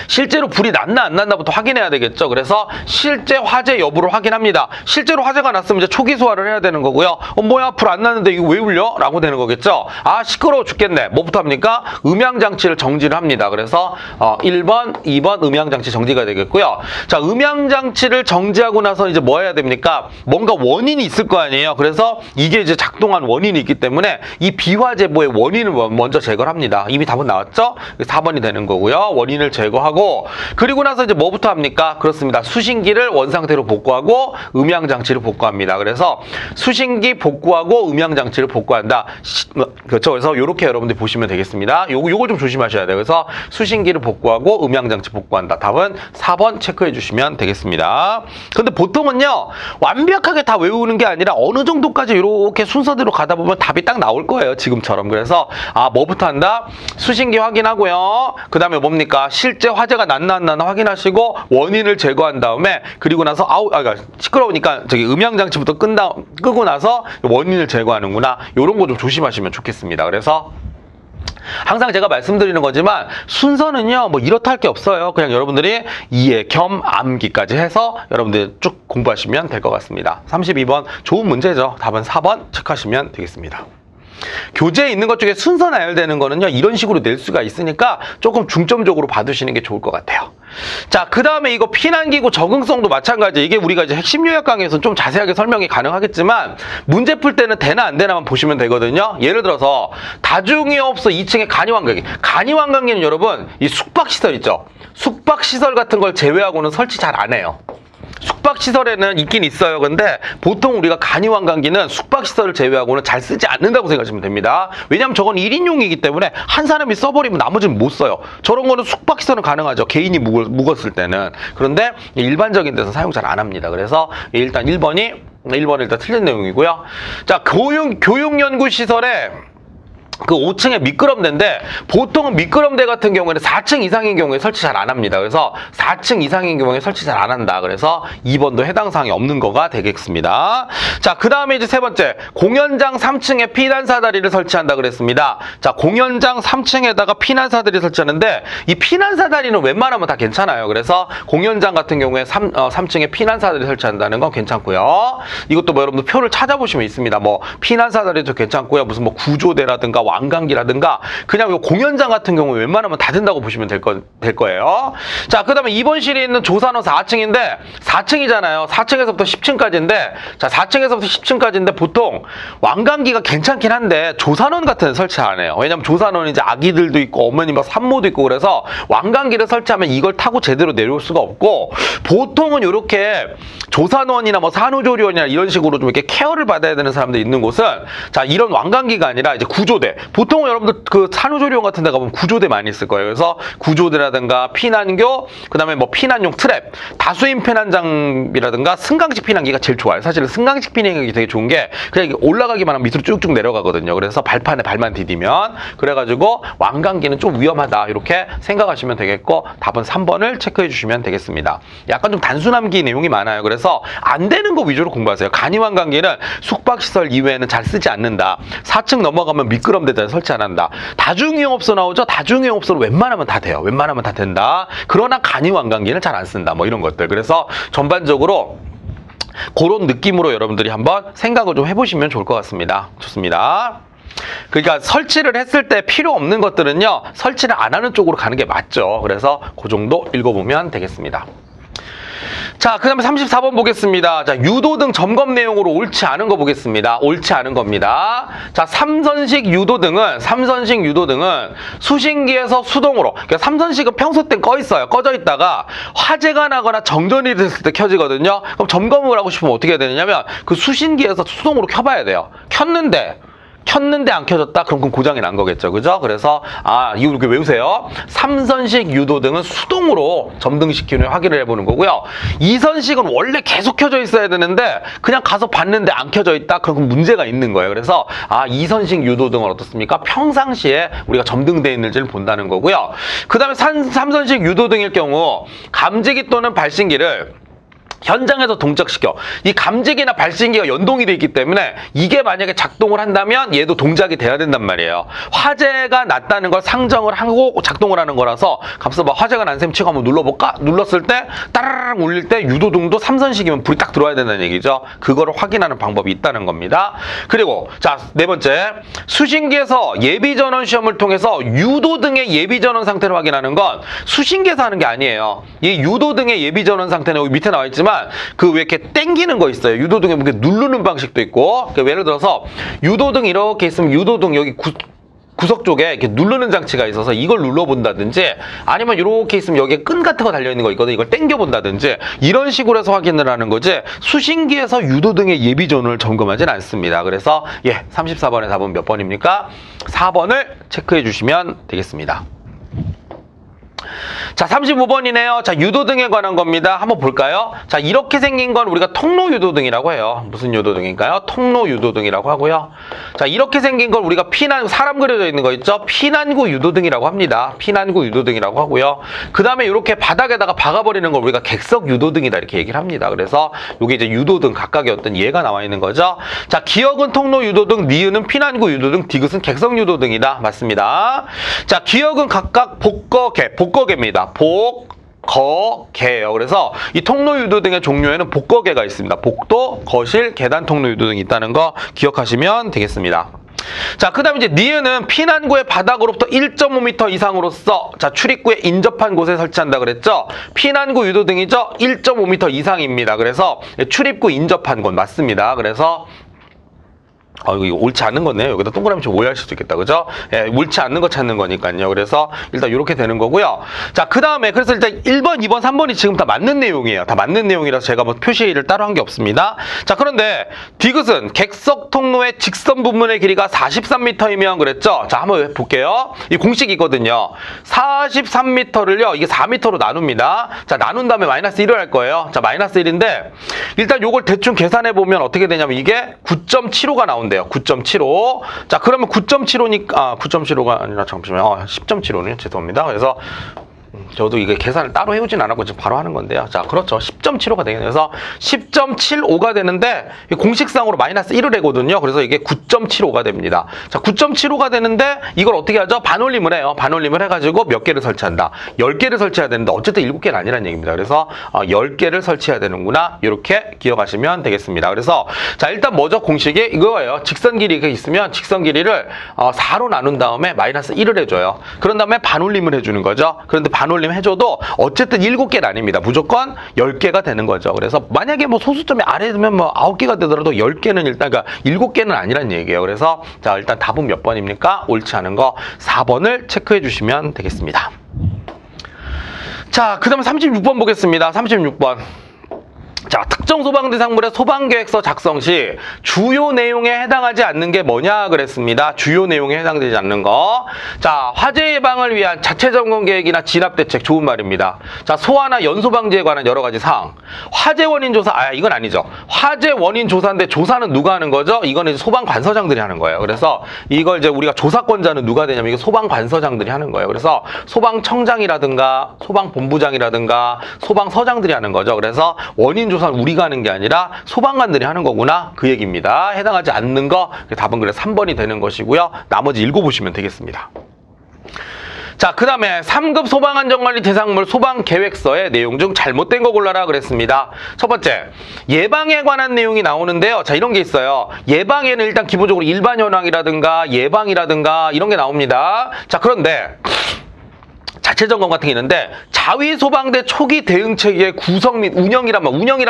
Speaker 1: 실제로 불이 났나 안 났나부터 확인해야 되겠죠. 그래서 실제 화재 여부를 확인합니다. 실제로 화재가 났으면 이제 초기 소화를 해야 되는 거고요. 뭐야, 불 안 났는데 이거 왜 울려? 라고 되는 거겠죠. 아, 시끄러워 죽겠네. 뭐부터 합니까? 음향장치를 정지를 합니다. 그래서 1번, 2번 음향장치 정지가 되겠고요. 자, 음향장치를 정지하고 나서 이제 뭐 해야 됩니까? 뭔가 원인이 있을 거 아니에요. 그래서 이게 이제 작동한 원인이 있기 때문에 이 비화재보의 원인을 먼저 제거를 합니다. 이미 답은 나왔죠? 4번이 되는 거고요. 원인을 제거하고, 그리고 나서 이제 뭐부터 합니까? 그렇습니다. 수신기를 원상태로 복구하고 음향장치를 복구합니다. 그래서 수신기 복구하고 음향장치를 복구한다. 그렇죠. 그래서 이렇게 여러분들이 보시면 되겠습니다. 요거 좀 조심하셔야 돼요. 그래서 수신기를 복구하고 음향장치 복구한다. 답은 4번 체크해 주시면 되겠습니다. 근데 보통은요, 완벽하게 다 외우는 게 아니라 어느 정도까지 이렇게 순서대로 가다 보면 답이 딱 나올 거예요. 지금처럼. 그래서 뭐부터 한다? 수신기 확인하고요. 그 다음에 뭡니까? 실제 화재가 났나 안 났나 확인하시고 원인을 제거한 다음에, 그리고 나서 시끄러우니까 저기 음향장치부터 끄고 나서 원인을 제거하는구나. 이런 거 좀 조심하시면 좋겠습니다. 그래서 항상 제가 말씀드리는 거지만 순서는요, 뭐 이렇다 할 게 없어요. 그냥 여러분들이 이해 겸 암기까지 해서 여러분들 쭉 공부하시면 될 것 같습니다. 32번 좋은 문제죠. 답은 4번 체크하시면 되겠습니다. 교재에 있는 것 중에 순서 나열되는 거는요, 이런 식으로 낼 수가 있으니까 조금 중점적으로 봐두시는 게 좋을 것 같아요. 자, 그 다음에 이거 피난기구 적응성도 마찬가지. 이게 우리가 이제 핵심 요약 강의에서 좀 자세하게 설명이 가능하겠지만 문제 풀 때는 되나 안 되나만 보시면 되거든요. 예를 들어서 다중이업소 2층에 간이완강기. 간이완강기는 여러분 이 숙박시설 있죠. 숙박시설 같은 걸 제외하고는 설치 잘 안 해요. 숙박시설에는 있긴 있어요. 근데 보통 우리가 간이완강기는 숙박시설을 제외하고는 잘 쓰지 않는다고 생각하시면 됩니다. 왜냐하면 저건 1인용이기 때문에 한 사람이 써버리면 나머지는 못 써요. 저런 거는 숙박시설은 가능하죠. 개인이 묵었을 때는. 그런데 일반적인 데서 사용 잘 안 합니다. 그래서 일단 1번은 일단 틀린 내용이고요. 자, 교육연구시설에 그 5층에 미끄럼대인데 보통은 미끄럼대 같은 경우에는 4층 이상인 경우에 설치 잘 안 합니다. 그래서 4층 이상인 경우에 설치 잘 안 한다. 그래서 2번도 해당 사항이 없는 거가 되겠습니다. 자, 그 다음에 이제 세 번째, 공연장 3층에 피난사다리를 설치한다 그랬습니다. 자, 공연장 3층에다가 피난사다리 설치하는데 이 피난사다리는 웬만하면 다 괜찮아요. 그래서 공연장 같은 경우에 3층에 피난사다리 설치한다는 건 괜찮고요. 이것도 뭐 여러분들 표를 찾아보시면 있습니다. 뭐 피난사다리도 괜찮고요. 무슨 뭐 구조대라든가 완강기라든가 그냥 요 공연장 같은 경우에 웬만하면 다 된다고 보시면 될 거예요. 자, 그 다음에 2번 실에 있는 조산원 4층인데 4층이잖아요. 4층에서부터 10층까지인데 자, 4층에서부터 10층까지인데 보통 완강기가 괜찮긴 한데 조산원 같은 데 설치 안 해요. 왜냐면 조산원은 이제 아기들도 있고 어머니 막 산모도 있고 그래서 완강기를 설치하면 이걸 타고 제대로 내려올 수가 없고 보통은 이렇게 조산원이나 뭐 산후조리원이나 이런 식으로 좀 이렇게 케어를 받아야 되는 사람들이 있는 곳은 자, 이런 완강기가 아니라 이제 구조대. 보통은 여러분들 그 산후조리원 같은 데 가보면 구조대 많이 있을 거예요. 그래서 구조대라든가 피난교, 그 다음에 뭐 피난용 트랩, 다수인 피난 장비라든가 승강식 피난기가 제일 좋아요. 사실은 승강식 피난기 되게 좋은 게 그냥 올라가기만 하면 밑으로 쭉쭉 내려가거든요. 그래서 발판에 발만 디디면 그래가지고 완강기는 좀 위험하다 이렇게 생각하시면 되겠고 답은 3번을 체크해 주시면 되겠습니다. 약간 좀 단순함기 내용이 많아요. 그래서 안 되는 거 위주로 공부하세요. 간이완강기는 숙박시설 이외에는 잘 쓰지 않는다. 4층 넘어가면 미끄럼대에 설치 안 한다. 다중이용업소 나오죠? 다중이용업소는 웬만하면 다 돼요. 웬만하면 다 된다. 그러나 간이완강기는 잘 안 쓴다. 뭐 이런 것들. 그래서 전반적으로 그런 느낌으로 여러분들이 한번 생각을 좀 해보시면 좋을 것 같습니다. 좋습니다. 그러니까 설치를 했을 때 필요 없는 것들은요, 설치를 안 하는 쪽으로 가는 게 맞죠. 그래서 그 정도 읽어보면 되겠습니다. 자, 그 다음에 34번 보겠습니다. 자, 유도등 점검 내용으로 옳지 않은 거 보겠습니다. 옳지 않은 겁니다. 자, 삼선식 유도등은 수신기에서 수동으로, 그러니까 삼선식은 평소 땐 꺼 있어요. 꺼져 있다가 화재가 나거나 정전이 됐을 때 켜지거든요. 그럼 점검을 하고 싶으면 어떻게 해야 되냐면 그 수신기에서 수동으로 켜봐야 돼요. 켰는데 안 켜졌다? 그럼 고장이 난 거겠죠. 그죠? 그래서, 이거 이렇게 외우세요. 3선식 유도등은 수동으로 점등시키는 확인을 해보는 거고요. 2선식은 원래 계속 켜져 있어야 되는데, 그냥 가서 봤는데 안 켜져 있다? 그럼 문제가 있는 거예요. 그래서, 2선식 유도등은 어떻습니까? 평상시에 우리가 점등되어 있는지를 본다는 거고요. 그 다음에 3선식 유도등일 경우, 감지기 또는 발신기를 현장에서 동작시켜. 이 감지기나 발신기가 연동이 돼 있기 때문에 이게 만약에 작동을 한다면 얘도 동작이 돼야 된단 말이에요. 화재가 났다는 걸 상정을 하고 작동을 하는 거라서 갑자기 막 화재가 난 셈 치고 한번 눌러볼까? 눌렀을 때 따라락 울릴 때 유도등도 3선식이면 불이 딱 들어와야 된다는 얘기죠. 그거를 확인하는 방법이 있다는 겁니다. 그리고 자, 네 번째, 수신기에서 예비전원 시험을 통해서 유도등의 예비전원 상태를 확인하는 건 수신기에서 하는 게 아니에요. 이 유도등의 예비전원 상태는 여기 밑에 나와 있지만 그 왜 이렇게 땡기는 거 있어요. 유도등에 이렇게 누르는 방식도 있고. 그러니까 예를 들어서 유도등 이렇게 있으면 유도등 여기 구석 쪽에 이렇게 누르는 장치가 있어서 이걸 눌러본다든지 아니면 이렇게 있으면 여기에 끈 같은 거 달려있는 거 있거든. 이걸 당겨본다든지 이런 식으로 해서 확인을 하는 거지 수신기에서 유도등의 예비전원을 점검하진 않습니다. 그래서 34번의 답은 몇 번입니까? 4번을 체크해 주시면 되겠습니다. 자, 35번이네요. 자, 유도등에 관한 겁니다. 한번 볼까요? 자, 이렇게 생긴 건 우리가 통로 유도등이라고 해요. 무슨 유도등인가요? 통로 유도등이라고 하고요. 자, 이렇게 생긴 걸 우리가 사람 그려져 있는 거 있죠? 피난구 유도등이라고 합니다. 피난구 유도등이라고 하고요. 그 다음에 이렇게 바닥에다가 박아버리는 걸 우리가 객석 유도등이다 이렇게 얘기를 합니다. 그래서 이게 이제 유도등 각각의 어떤 예가 나와 있는 거죠. 자, 기역은 통로 유도등, 니은은 피난구 유도등, 디귿은 객석 유도등이다. 맞습니다. 자, 기역은 각각 복거개입니다. 복거개예요. 그래서 이 통로 유도등의 종류에는 복거개가 있습니다. 복도, 거실, 계단 통로 유도등이 있다는 거 기억하시면 되겠습니다. 자, 그 다음에 이제 니은은 피난구의 바닥으로부터 1.5m 이상으로서 자, 출입구에 인접한 곳에 설치한다 그랬죠? 피난구 유도등이죠? 1.5m 이상입니다. 그래서 출입구 인접한 곳 맞습니다. 그래서 이거 옳지 않는 거네요. 여기다 동그라미 좀 오해할 수도 있겠다. 그죠? 예, 옳지 않는 거 찾는 거니까요. 그래서 일단 이렇게 되는 거고요. 자, 그 다음에 그래서 일단 1번, 2번, 3번이 지금 다 맞는 내용이에요. 다 맞는 내용이라서 제가 뭐 표시를 따로 한 게 없습니다. 자, 그런데 디귿은 객석 통로의 직선 부분의 길이가 43m이면 그랬죠? 자, 한번 볼게요. 이 공식이거든요. 43m를요, 이게 4m로 나눕니다. 자, 나눈 다음에 마이너스 1을 할 거예요. 자, 마이너스 1인데 일단 요걸 대충 계산해 보면 어떻게 되냐면 이게 9.75가 나온대요. 9.75. 자, 그러면 9.75니까 9.75가 아니라 잠시만요. 10.75는 죄송합니다. 그래서 저도 이게 계산을 따로 해오진 않았고 지금 바로 하는 건데요. 자, 그렇죠. 10.75가 되겠네요. 그래서 10.75가 되는데 공식상으로 마이너스 1을 해거든요. 그래서 이게 9.75가 됩니다. 자, 9.75가 되는데 이걸 어떻게 하죠? 반올림을 해요. 반올림을 해가지고 몇 개를 설치한다. 10개를 설치해야 되는데 어쨌든 7개는 아니라는 얘기입니다. 그래서 10개를 설치해야 되는구나. 이렇게 기억하시면 되겠습니다. 그래서 자, 일단 먼저 공식이 이거예요. 직선 길이가 있으면 직선 길이를 4로 나눈 다음에 마이너스 1을 해줘요. 그런 다음에 반올림을 해주는 거죠. 그런데 반올림 해줘도 어쨌든 7개는 아닙니다. 무조건 10개가 되는 거죠. 그래서 만약에 뭐 소수점이 아래에 두면 뭐 9개가 되더라도 10개는 일단 그러니까 7개는 아니란 얘기예요. 그래서 자, 일단 답은 몇 번입니까? 옳지 않은 거 4번을 체크해 주시면 되겠습니다. 자, 그 다음에 36번 보겠습니다. 36번. 자, 특정 소방 대상물의 소방계획서 작성 시 주요 내용에 해당하지 않는 게 뭐냐 그랬습니다. 주요 내용에 해당되지 않는 거. 자, 화재 예방을 위한 자체 점검 계획이나 진압 대책 좋은 말입니다. 자, 소화나 연소 방지에 관한 여러 가지 사항. 화재 원인 조사, 이건 아니죠. 화재 원인 조사인데 조사는 누가 하는 거죠? 이거는 이제 소방 관서장들이 하는 거예요. 그래서 이걸 이제 우리가 조사권자는 누가 되냐면 이게 소방 관서장들이 하는 거예요. 그래서 소방청장이라든가 소방본부장이라든가 소방서장들이 하는 거죠. 그래서 원인 조사는 우리가 하는 게 아니라 소방관들이 하는 거구나 그 얘기입니다. 해당하지 않는 거 답은 그래서 3번이 되는 것이고요. 나머지 읽어보시면 되겠습니다. 자, 그 다음에 3급 소방안전관리 대상물 소방계획서의 내용 중 잘못된 거 골라라 그랬습니다. 첫 번째, 예방에 관한 내용이 나오는데요. 자, 이런 게 있어요. 예방에는 일단 기본적으로 일반 현황이라든가 예방이라든가 이런 게 나옵니다. 자, 그런데 자체 점검 같은 게 있는데 자위 소방대 초기 대응 체계의 구성 및 운영이란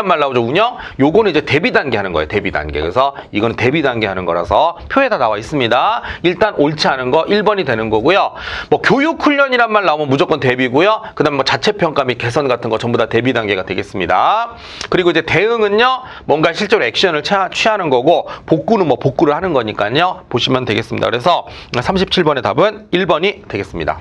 Speaker 1: 말 나오죠. 운영. 요거는 이제 대비 단계 하는 거예요. 대비 단계. 그래서 이거는 대비 단계 하는 거라서 표에 다 나와 있습니다. 일단 옳지 않은 거 1번이 되는 거고요. 뭐 교육 훈련이란 말 나오면 무조건 대비고요. 그다음 뭐 자체 평가 및 개선 같은 거 전부 다 대비 단계가 되겠습니다. 그리고 이제 대응은요. 뭔가 실제로 액션을 취하는 거고 복구는 뭐 복구를 하는 거니까요. 보시면 되겠습니다. 그래서 37번의 답은 1번이 되겠습니다.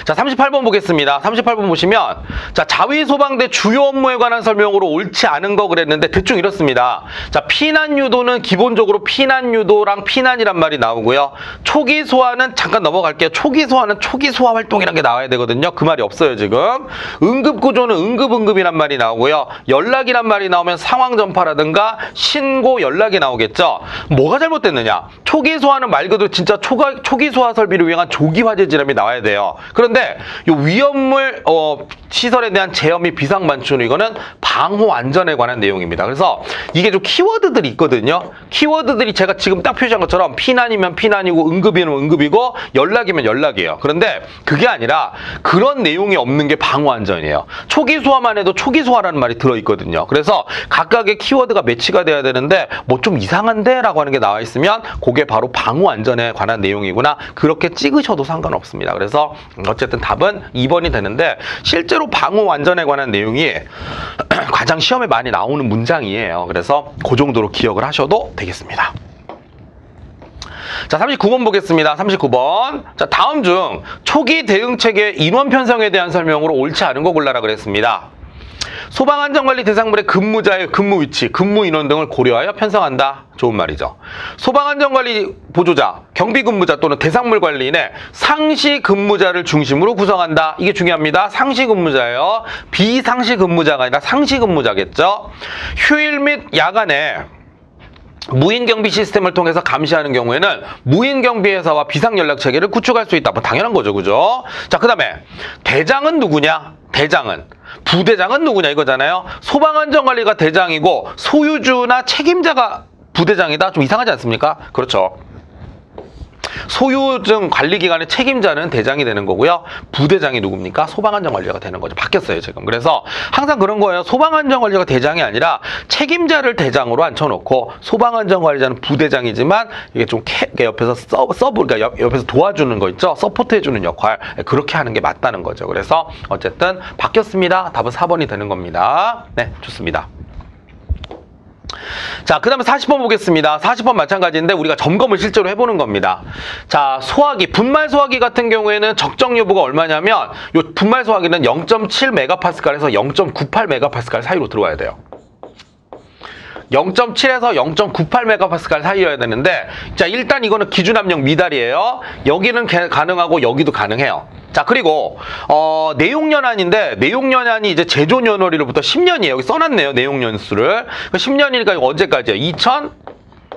Speaker 1: 자, 38번 보겠습니다. 38번 보시면 자, 자위 소방대 주요 업무에 관한 설명으로 옳지 않은 거 그랬는데 대충 이렇습니다. 자, 피난 유도는 기본적으로 피난 유도랑 피난이란 말이 나오고요. 초기 소화는 잠깐 넘어갈게요. 초기 소화는 초기 소화 활동이란 게 나와야 되거든요. 그 말이 없어요, 지금. 응급 구조는 응급이란 말이 나오고요. 연락이란 말이 나오면 상황 전파라든가 신고 연락이 나오겠죠. 뭐가 잘못됐느냐? 초기 소화는 말 그대로 진짜 초기 소화 설비를 위한 조기 화재 질환이 나와야 돼요. 그런데 이 위험물 시설에 대한 제어 및 비상 반출 이거는 방호 안전에 관한 내용입니다. 그래서 이게 좀 키워드들이 있거든요. 키워드들이 제가 지금 딱 표시한 것처럼 피난이면 피난이고 응급이면 응급이고 연락이면 연락이에요. 그런데 그게 아니라 그런 내용이 없는 게 방호 안전이에요. 초기 소화만 해도 초기 소화라는 말이 들어있거든요. 그래서 각각의 키워드가 매치가 돼야 되는데 뭐 좀 이상한데? 라고 하는 게 나와 있으면 그게 바로 방호 안전에 관한 내용이구나. 그렇게 찍으셔도 상관없습니다. 그래서 어쨌든 답은 2번이 되는데 실제로 방호 안전에 관한 내용이 가장 시험에 많이 나오는 문장이에요. 그래서 그 정도로 기억을 하셔도 되겠습니다. 자, 39번 보겠습니다. 39번. 자, 다음 중 초기 대응체계 인원 편성에 대한 설명으로 옳지 않은 거 골라라 그랬습니다. 소방안전관리 대상물의 근무자의 근무 위치, 근무 인원 등을 고려하여 편성한다. 좋은 말이죠. 소방안전관리 보조자, 경비근무자 또는 대상물 관리인의 상시 근무자를 중심으로 구성한다. 이게 중요합니다. 상시 근무자예요. 비상시 근무자가 아니라 상시 근무자겠죠. 휴일 및 야간에 무인경비 시스템을 통해서 감시하는 경우에는 무인경비회사와 비상연락체계를 구축할 수 있다. 뭐 당연한 거죠. 그죠? 자, 그 다음에 대장은 누구냐? 대장은. 부대장은 누구냐 이거잖아요. 소방안전관리가 대장이고 소유주나 책임자가 부대장이다. 좀 이상하지 않습니까? 그렇죠. 소유증 관리기관의 책임자는 대장이 되는 거고요. 부대장이 누굽니까? 소방안전관리자가 되는 거죠. 바뀌었어요, 지금. 그래서 항상 그런 거예요. 소방안전관리자가 대장이 아니라 책임자를 대장으로 앉혀놓고 소방안전관리자는 부대장이지만 이게 좀 옆에서 그러니까 옆에서 도와주는 거 있죠? 서포트해주는 역할. 그렇게 하는 게 맞다는 거죠. 그래서 어쨌든 바뀌었습니다. 답은 4번이 되는 겁니다. 네, 좋습니다. 자, 그 다음에 40번 보겠습니다. 40번 마찬가지인데 우리가 점검을 실제로 해보는 겁니다. 자, 소화기, 분말 소화기 같은 경우에는 적정 여부가 얼마냐면 요 분말 소화기는 0.7메가파스칼에서 0.98메가파스칼 사이로 들어와야 돼요. 0.7에서 0.98메가파스칼 사이여야 되는데 자, 일단 이거는 기준 압력 미달이에요. 여기는 가능하고 여기도 가능해요. 자, 그리고 내용연한인데 내용연한이 이제 제조년월일로부터 10년이에요. 여기 써놨네요. 내용연수를. 10년이니까 이거 언제까지예요?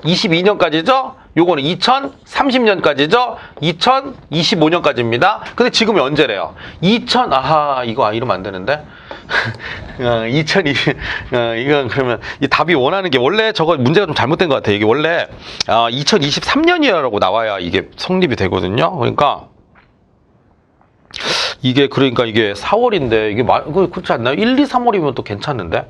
Speaker 1: 2022년까지죠? 요거는 2030년까지죠? 2025년까지입니다. 근데 지금이 언제래요? 아하, 이거 이러면 안 되는데. 2020, 이건 그러면 이 답이 원하는 게 원래 저거 문제가 좀 잘못된 것 같아요. 이게 원래 2023년이라고 나와야 이게 성립이 되거든요. 그러니까 이게 4월인데 이게 그렇지 않나요? 1, 2, 3월이면 또 괜찮은데?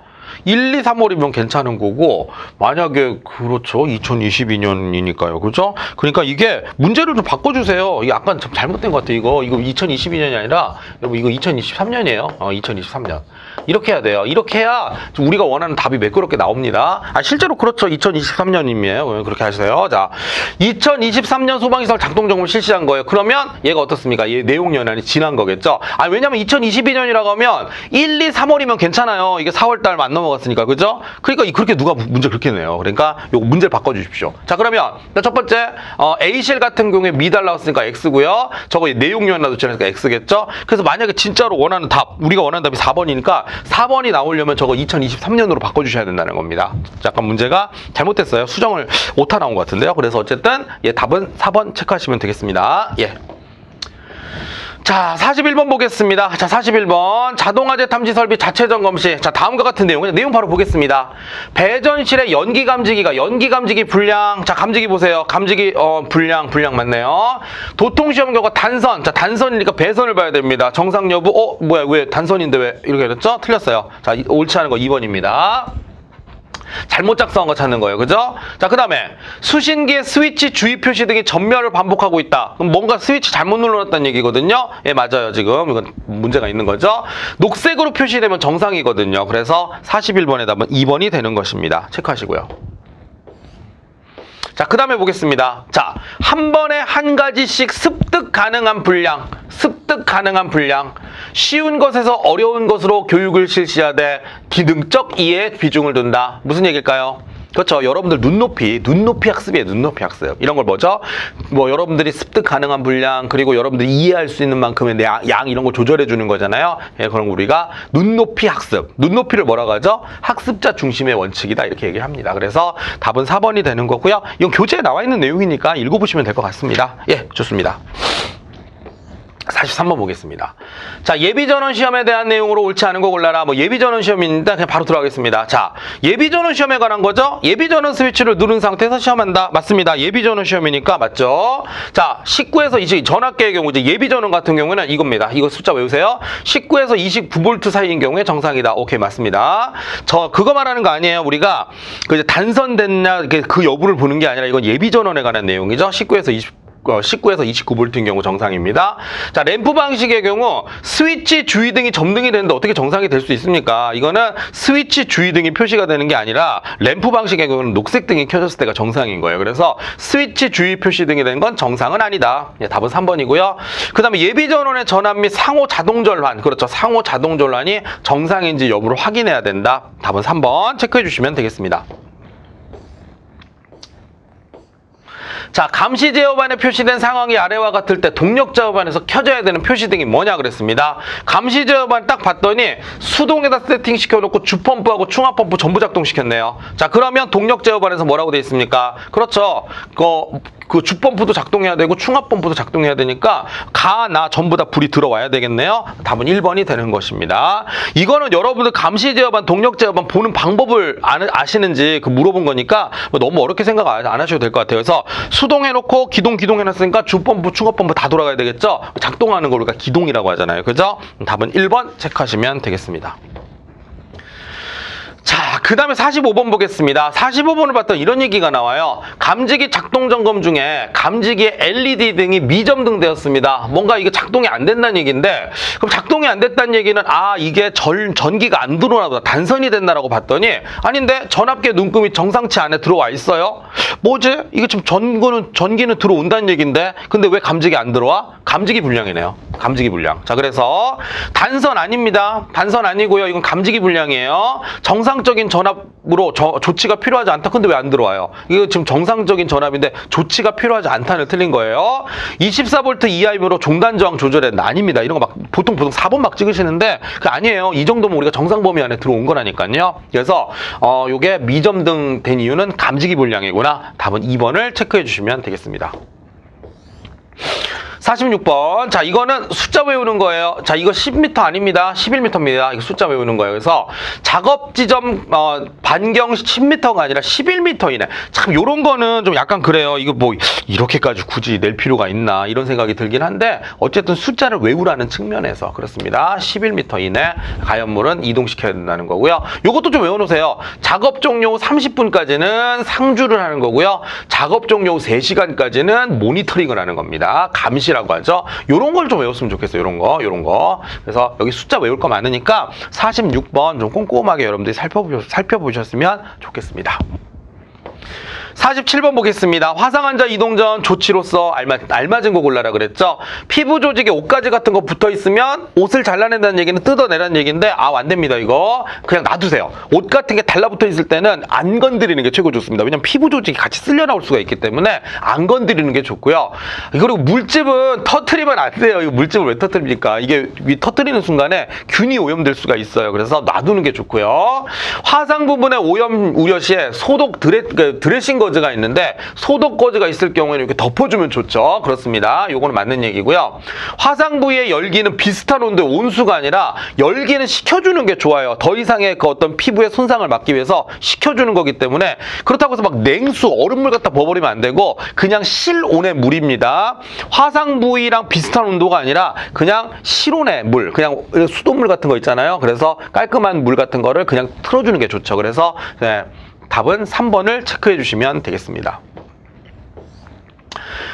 Speaker 1: 1, 2, 3월이면 괜찮은 거고 만약에 그렇죠. 2022년이니까요. 그죠? 그러니까 이게 문제를 좀 바꿔주세요. 이게 약간 좀 잘못된 것 같아요. 이거 2022년이 아니라 여러분 이거 2023년이에요. 2023년. 이렇게 해야 돼요. 이렇게 해야 우리가 원하는 답이 매끄럽게 나옵니다. 실제로 그렇죠. 2023년이에요. 그렇게 하세요. 자, 2023년 소방시설 작동점검을 실시한 거예요. 그러면 얘가 어떻습니까? 얘 내용 연한이 지난 거겠죠. 왜냐면 2022년이라고 하면 1, 2, 3월이면 괜찮아요. 이게 4월달 안 넘어갔으니까. 그죠? 그러니까 그렇게 누가 문제 그렇게 내요. 그러니까 요거 문제를 바꿔주십시오. 자, 그러면 첫 번째 A실 같은 경우에 미달 나왔으니까 X고요. 저거 내용 연한도 지나니까 X겠죠? 그래서 만약에 진짜로 원하는 답, 우리가 원하는 답이 4번이니까 4번이 나오려면 저거 2023년으로 바꿔주셔야 된다는 겁니다. 약간 문제가 잘못됐어요. 수정을 오타 나온 것 같은데요. 그래서 어쨌든 답은 4번 체크하시면 되겠습니다. 예. 자, 41번 보겠습니다. 자, 41번. 자동화재 탐지 설비 자체 점검 시. 자, 다음과 같은 내용. 그냥 내용 바로 보겠습니다. 배전실의 연기 감지기 불량. 자, 감지기 보세요. 감지기, 불량 맞네요. 도통시험 결과 단선. 자, 단선이니까 배선을 봐야 됩니다. 정상 여부. 뭐야, 왜 단선인데 왜 이렇게 됐죠? 틀렸어요. 자, 옳지 않은 거 2번입니다. 잘못 작성한 거 찾는 거예요. 그죠? 자, 그 다음에 수신기의 스위치 주의 표시 등이 전멸을 반복하고 있다. 그럼 뭔가 스위치 잘못 눌러놨다는 얘기거든요. 예, 맞아요. 지금 이건 문제가 있는 거죠. 녹색으로 표시되면 정상이거든요. 그래서 41번의 답은 2번이 되는 것입니다. 체크하시고요. 자, 그 다음에 보겠습니다. 자, 한 번에 한 가지씩 습득 가능한 분량. 습득 가능한 분량. 쉬운 것에서 어려운 것으로 교육을 실시하되 기능적 이해에 비중을 둔다. 무슨 얘기일까요? 그렇죠. 여러분들 눈높이 학습이에요. 눈높이 학습. 이런 걸 뭐죠? 뭐 여러분들이 습득 가능한 분량, 그리고 여러분들이 이해할 수 있는 만큼의 양 이런 거 조절해 주는 거잖아요. 예, 그런 거 우리가 눈높이 학습. 눈높이를 뭐라고 하죠? 학습자 중심의 원칙이다. 이렇게 얘기를 합니다. 그래서 답은 4번이 되는 거고요. 이건 교재에 나와 있는 내용이니까 읽어보시면 될 것 같습니다. 예, 좋습니다. 43번 보겠습니다. 자, 예비전원 시험에 대한 내용으로 옳지 않은 거 골라라. 뭐 예비전원 시험인데 그냥 바로 들어가겠습니다. 자, 예비전원 시험에 관한 거죠? 예비전원 스위치를 누른 상태에서 시험한다. 맞습니다. 예비전원 시험이니까 맞죠? 자, 19에서 20 전압계의 경우 이제 예비전원 같은 경우는 이겁니다. 이거 숫자 외우세요. 19에서 29V 사이인 경우에 정상이다. 오케이, 맞습니다. 그거 말하는 거 아니에요. 우리가 그 이제 단선됐냐 그 여부를 보는 게 아니라 이건 예비전원에 관한 내용이죠. 19에서 29V인 경우 정상입니다. 자, 램프 방식의 경우 스위치 주의등이 점등이 되는데 어떻게 정상이 될 수 있습니까? 이거는 스위치 주의등이 표시가 되는 게 아니라 램프 방식의 경우는 녹색등이 켜졌을 때가 정상인 거예요. 그래서 스위치 주의 표시등이 된 건 정상은 아니다. 예, 답은 3번이고요. 그 다음에 예비전원의 전압 및 상호 자동전환, 그렇죠. 상호 자동전환이 정상인지 여부를 확인해야 된다. 답은 3번 체크해 주시면 되겠습니다. 자, 감시 제어반에 표시된 상황이 아래와 같을 때 동력 제어반에서 켜져야 되는 표시등이 뭐냐 그랬습니다. 감시 제어반 딱 봤더니 수동에다 세팅시켜놓고 주펌프하고 충압펌프 전부 작동시켰네요. 자, 그러면 동력 제어반에서 뭐라고 돼 있습니까? 그렇죠. 그 주펌프도 작동해야 되고 충압펌프도 작동해야 되니까 나 전부 다 불이 들어와야 되겠네요. 답은 1번이 되는 것입니다. 이거는 여러분들 감시 제어반, 동력 제어반 보는 방법을 아시는지 물어본 거니까 너무 어렵게 생각 안 하셔도 될 것 같아요. 그래서 수동해놓고 기동해놨으니까 주펌프, 충압펌프 다 돌아가야 되겠죠? 작동하는 걸 우리가 기동이라고 하잖아요. 그죠? 답은 1번 체크하시면 되겠습니다. 자, 그 다음에 45번 보겠습니다. 45번을 봤더니 이런 얘기가 나와요. 감지기 작동 점검 중에 감지기의 LED 등이 미점등 되었습니다. 뭔가 이게 작동이 안 된다는 얘기인데, 그럼 작동이 안 됐다는 얘기는 이게 전기가 안 들어오나 보다, 단선이 됐나라고 봤더니 아닌데 전압계 눈금이 정상치 안에 들어와 있어요. 뭐지? 이게 지금 전기는 들어온다는 얘기인데 근데 왜 감지기 안 들어와? 감지기 불량이네요. 감지기 불량. 자, 그래서 단선 아닙니다. 단선 아니고요. 이건 감지기 불량이에요. 정상적인 전압으로 조치가 필요하지 않다. 근데 왜 안 들어와요? 이거 지금 정상적인 전압인데 조치가 필요하지 않다는 틀린 거예요. 24V 이하이므로 종단 저항 조절에 아닙니다. 이런 거 막 보통 4번 막 찍으시는데 그게 아니에요. 이 정도면 우리가 정상 범위 안에 들어온 거라니까요. 그래서 요게 미점등 된 이유는 감지기 불량이구나. 답은 2번을 체크해 주시면 되겠습니다. 46번. 자, 이거는 숫자 외우는 거예요. 자, 이거 10m 아닙니다. 11m입니다. 이거 숫자 외우는 거예요. 그래서 작업 지점 반경 10m가 아니라 11m 이내. 참 요런 거는 좀 약간 그래요. 이거 뭐 이렇게까지 굳이 낼 필요가 있나 이런 생각이 들긴 한데 어쨌든 숫자를 외우라는 측면에서 그렇습니다. 11m 이내 가연물은 이동시켜야 된다는 거고요. 요것도 좀 외워놓으세요. 작업 종료 후 30분까지는 상주를 하는 거고요. 작업 종료 후 3시간까지는 모니터링을 하는 겁니다. 감시라고 하죠. 요런 걸 좀 외웠으면 좋겠어요. 요런 거. 그래서 여기 숫자 외울 거 많으니까 46번 좀 꼼꼼하게 여러분들이 살펴보셨으면 좋겠습니다. 47번 보겠습니다. 화상환자 이동 전 조치로서 알맞은 거 골라라 그랬죠. 피부 조직에 옷가지 같은 거 붙어 있으면 옷을 잘라낸다는 얘기는 뜯어내라는 얘기인데 안 됩니다. 이거 그냥 놔두세요. 옷 같은 게 달라붙어 있을 때는 안 건드리는 게 최고 좋습니다. 왜냐면 피부 조직이 같이 쓸려 나올 수가 있기 때문에 안 건드리는 게 좋고요. 그리고 물집은 터트리면 안 돼요. 이거 물집을 왜 터트립니까? 이게 터트리는 순간에 균이 오염될 수가 있어요. 그래서 놔두는 게 좋고요. 화상 부분의 오염 우려 시에 소독 드레싱 거즈가 있는데 소독 거즈가 있을 경우에는 이렇게 덮어주면 좋죠. 그렇습니다. 요거는 맞는 얘기고요. 화상 부위의 열기는 비슷한 온도의 온수가 아니라 열기는 식혀주는 게 좋아요. 더 이상의 그 어떤 피부의 손상을 막기 위해서 식혀주는 거기 때문에 그렇다고 해서 막 냉수, 얼음물 갖다 부어버리면 안 되고 그냥 실온의 물입니다. 화상 부위랑 비슷한 온도가 아니라 그냥 실온의 물, 그냥 수돗물 같은 거 있잖아요. 그래서 깔끔한 물 같은 거를 그냥 틀어주는 게 좋죠. 그래서 답은 3번을 체크해 주시면 되겠습니다.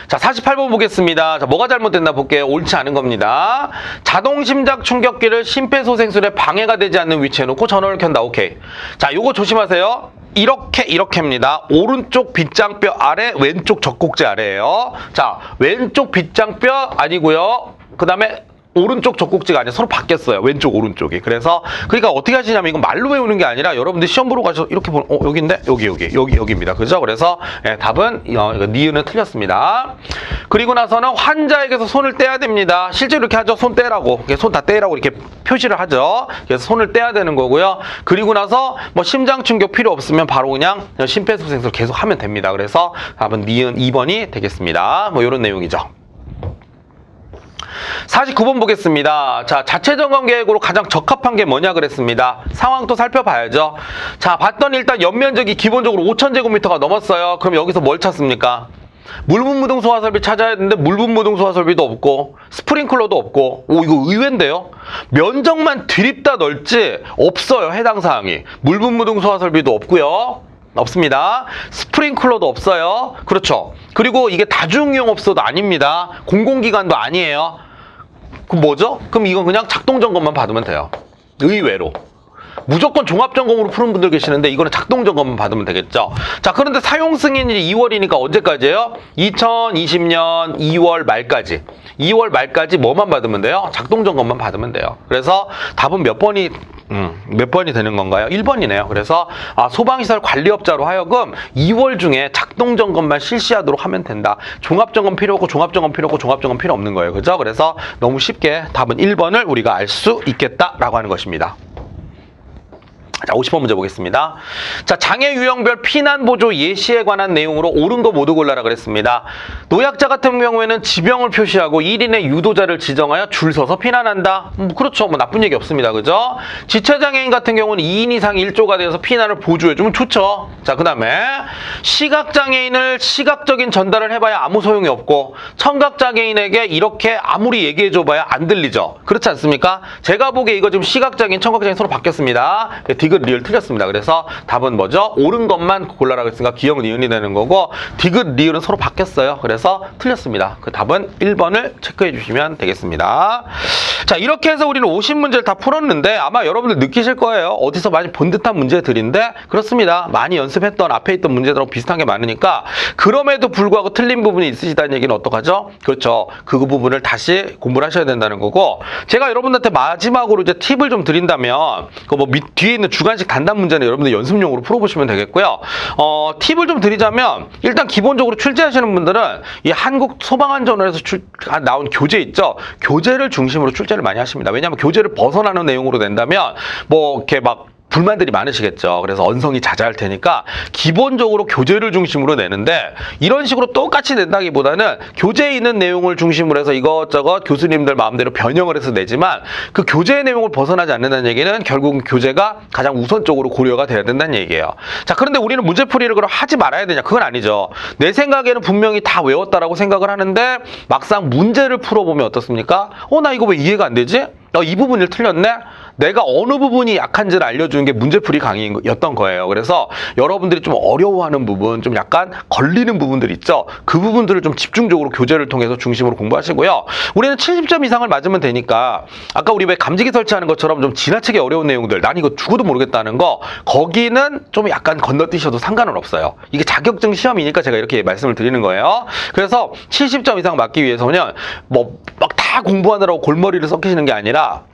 Speaker 1: 자, 48번 보겠습니다. 자, 뭐가 잘못됐나 볼게요. 옳지 않은 겁니다. 자동 심장 충격기를 심폐소생술에 방해가 되지 않는 위치에 놓고 전원을 켠다. 오케이. 자, 요거 조심하세요. 이렇게입니다. 오른쪽 빗장뼈 아래, 왼쪽 젖꼭지 아래예요. 자, 왼쪽 빗장뼈 아니고요. 그 다음에 오른쪽 젖꼭지가 아니라 서로 바뀌었어요. 왼쪽 오른쪽이. 그래서 그러니까 어떻게 하시냐면 이건 말로 외우는 게 아니라 여러분들 시험 보러 가셔서 이렇게 보면 여기인데 여기입니다. 그죠? 그래서 답은 니은은 틀렸습니다. 그리고 나서는 환자에게서 손을 떼야 됩니다. 실제로 이렇게 하죠. 손 떼라고. 손 다 떼라고 이렇게 표시를 하죠. 그래서 손을 떼야 되는 거고요. 그리고 나서 뭐 심장 충격 필요 없으면 바로 그냥 심폐소생술 계속 하면 됩니다. 그래서 답은 니은 2번이 되겠습니다. 뭐 이런 내용이죠. 49번 보겠습니다. 자, 자체 점검 계획으로 가장 적합한 게 뭐냐 그랬습니다. 상황도 살펴봐야죠. 자, 봤더니 일단 연면적이 기본적으로 5,000제곱미터가 넘었어요. 그럼 여기서 뭘 찾습니까? 물분무등 소화설비 찾아야 되는데 물분무등 소화설비도 없고 스프링클러도 없고 이거 의외인데요. 면적만 드립다 넓지 없어요. 해당 사항이. 물분무등 소화설비도 없고요. 없습니다. 스프링클러도 없어요. 그렇죠. 그리고 이게 다중이용업소도 아닙니다. 공공기관도 아니에요. 그럼 뭐죠? 그럼 이건 그냥 작동점검만 받으면 돼요. 의외로. 무조건 종합점검으로 푸는 분들 계시는데 이거는 작동점검만 받으면 되겠죠. 자, 그런데 사용 승인일이 2월이니까 언제까지예요? 2020년 2월 말까지. 2월 말까지 뭐만 받으면 돼요? 작동점검만 받으면 돼요. 그래서 답은 몇 번이 되는 건가요? 1번이네요. 그래서 소방시설 관리업자로 하여금 2월 중에 작동점검만 실시하도록 하면 된다. 종합점검 필요 없고 종합점검 필요 없고 종합점검 필요 없는 거예요. 그죠? 그래서 너무 쉽게 답은 1번을 우리가 알 수 있겠다라고 하는 것입니다. 자, 50번 문제 보겠습니다. 자, 장애 유형별 피난 보조 예시에 관한 내용으로 옳은 거 모두 골라라 그랬습니다. 노약자 같은 경우에는 지병을 표시하고 1인의 유도자를 지정하여 줄 서서 피난한다. 그렇죠. 뭐 나쁜 얘기 없습니다. 그죠? 지체장애인 같은 경우는 2인 이상 1조가 되어서 피난을 보조해주면 좋죠. 자, 그 다음에 시각장애인을 시각적인 전달을 해봐야 아무 소용이 없고 청각장애인에게 이렇게 아무리 얘기해줘봐야 안 들리죠. 그렇지 않습니까? 제가 보기에 이거 지금 시각장애인, 청각장애인 서로 바뀌었습니다. 디귿, 리을 틀렸습니다. 그래서 답은 뭐죠? 옳은 것만 골라라 그랬으니까 기역, 니은이 되는 거고 디귿, 리을은 서로 바뀌었어요. 그래서 틀렸습니다. 그 답은 1번을 체크해 주시면 되겠습니다. 자, 이렇게 해서 우리는 50문제를 다 풀었는데 아마 여러분들 느끼실 거예요. 어디서 많이 본 듯한 문제들인데 그렇습니다. 많이 연습했던 앞에 있던 문제들하고 비슷한 게 많으니까 그럼에도 불구하고 틀린 부분이 있으시다는 얘기는 어떡하죠? 그렇죠. 그 부분을 다시 공부를 하셔야 된다는 거고 제가 여러분들한테 마지막으로 이제 팁을 좀 드린다면 그 뭐 뒤에 있는 주관식 단답 문제는 여러분들 연습용으로 풀어보시면 되겠고요. 팁을 좀 드리자면 일단 기본적으로 출제하시는 분들은 이 한국소방안전원에서 나온 교재 있죠. 교재를 중심으로 출제를 많이 하십니다. 왜냐하면 교재를 벗어나는 내용으로 낸다면 뭐 이렇게 막 불만들이 많으시겠죠. 그래서 언성이 자자할 테니까 기본적으로 교재를 중심으로 내는데 이런 식으로 똑같이 낸다기보다는 교재에 있는 내용을 중심으로 해서 이것저것 교수님들 마음대로 변형을 해서 내지만 그 교재의 내용을 벗어나지 않는다는 얘기는 결국 교재가 가장 우선적으로 고려가 돼야 된다는 얘기예요. 자, 그런데 우리는 문제풀이를 그럼 하지 말아야 되냐? 그건 아니죠. 내 생각에는 분명히 다 외웠다라고 생각을 하는데 막상 문제를 풀어보면 어떻습니까? 나 이거 왜 이해가 안 되지? 이 부분을 틀렸네? 내가 어느 부분이 약한지를 알려주는 게 문제풀이 강의였던 거예요. 그래서 여러분들이 좀 어려워하는 부분, 좀 약간 걸리는 부분들 있죠. 그 부분들을 좀 집중적으로 교재를 통해서 중심으로 공부하시고요. 우리는 70점 이상을 맞으면 되니까 아까 우리 왜 감지기 설치하는 것처럼 좀 지나치게 어려운 내용들, 난 이거 죽어도 모르겠다는 거 거기는 좀 약간 건너뛰셔도 상관은 없어요. 이게 자격증 시험이니까 제가 이렇게 말씀을 드리는 거예요. 그래서 70점 이상 맞기 위해서는 뭐 막 다 공부하느라고 골머리를 썩히시는 게 아니라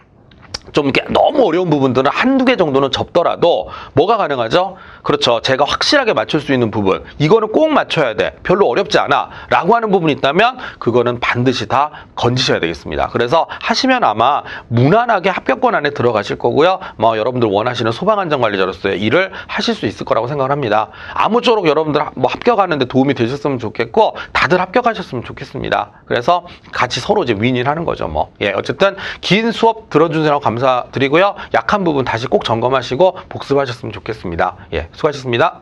Speaker 1: 좀 이렇게 너무 어려운 부분들은 한두 개 정도는 접더라도 뭐가 가능하죠? 그렇죠. 제가 확실하게 맞출 수 있는 부분, 이거는 꼭 맞춰야 돼. 별로 어렵지 않아. 라고 하는 부분이 있다면 그거는 반드시 다 건지셔야 되겠습니다. 그래서 하시면 아마 무난하게 합격권 안에 들어가실 거고요. 뭐 여러분들 원하시는 소방안전관리자로서의 일을 하실 수 있을 거라고 생각을 합니다. 아무쪼록 여러분들 뭐 합격하는데 도움이 되셨으면 좋겠고 다들 합격하셨으면 좋겠습니다. 그래서 같이 서로 이제 윈윈하는 거죠. 뭐. 예, 어쨌든 긴 수업 들어주셔서 감사드리고요. 약한 부분 다시 꼭 점검하시고 복습하셨으면 좋겠습니다. 예, 수고하셨습니다.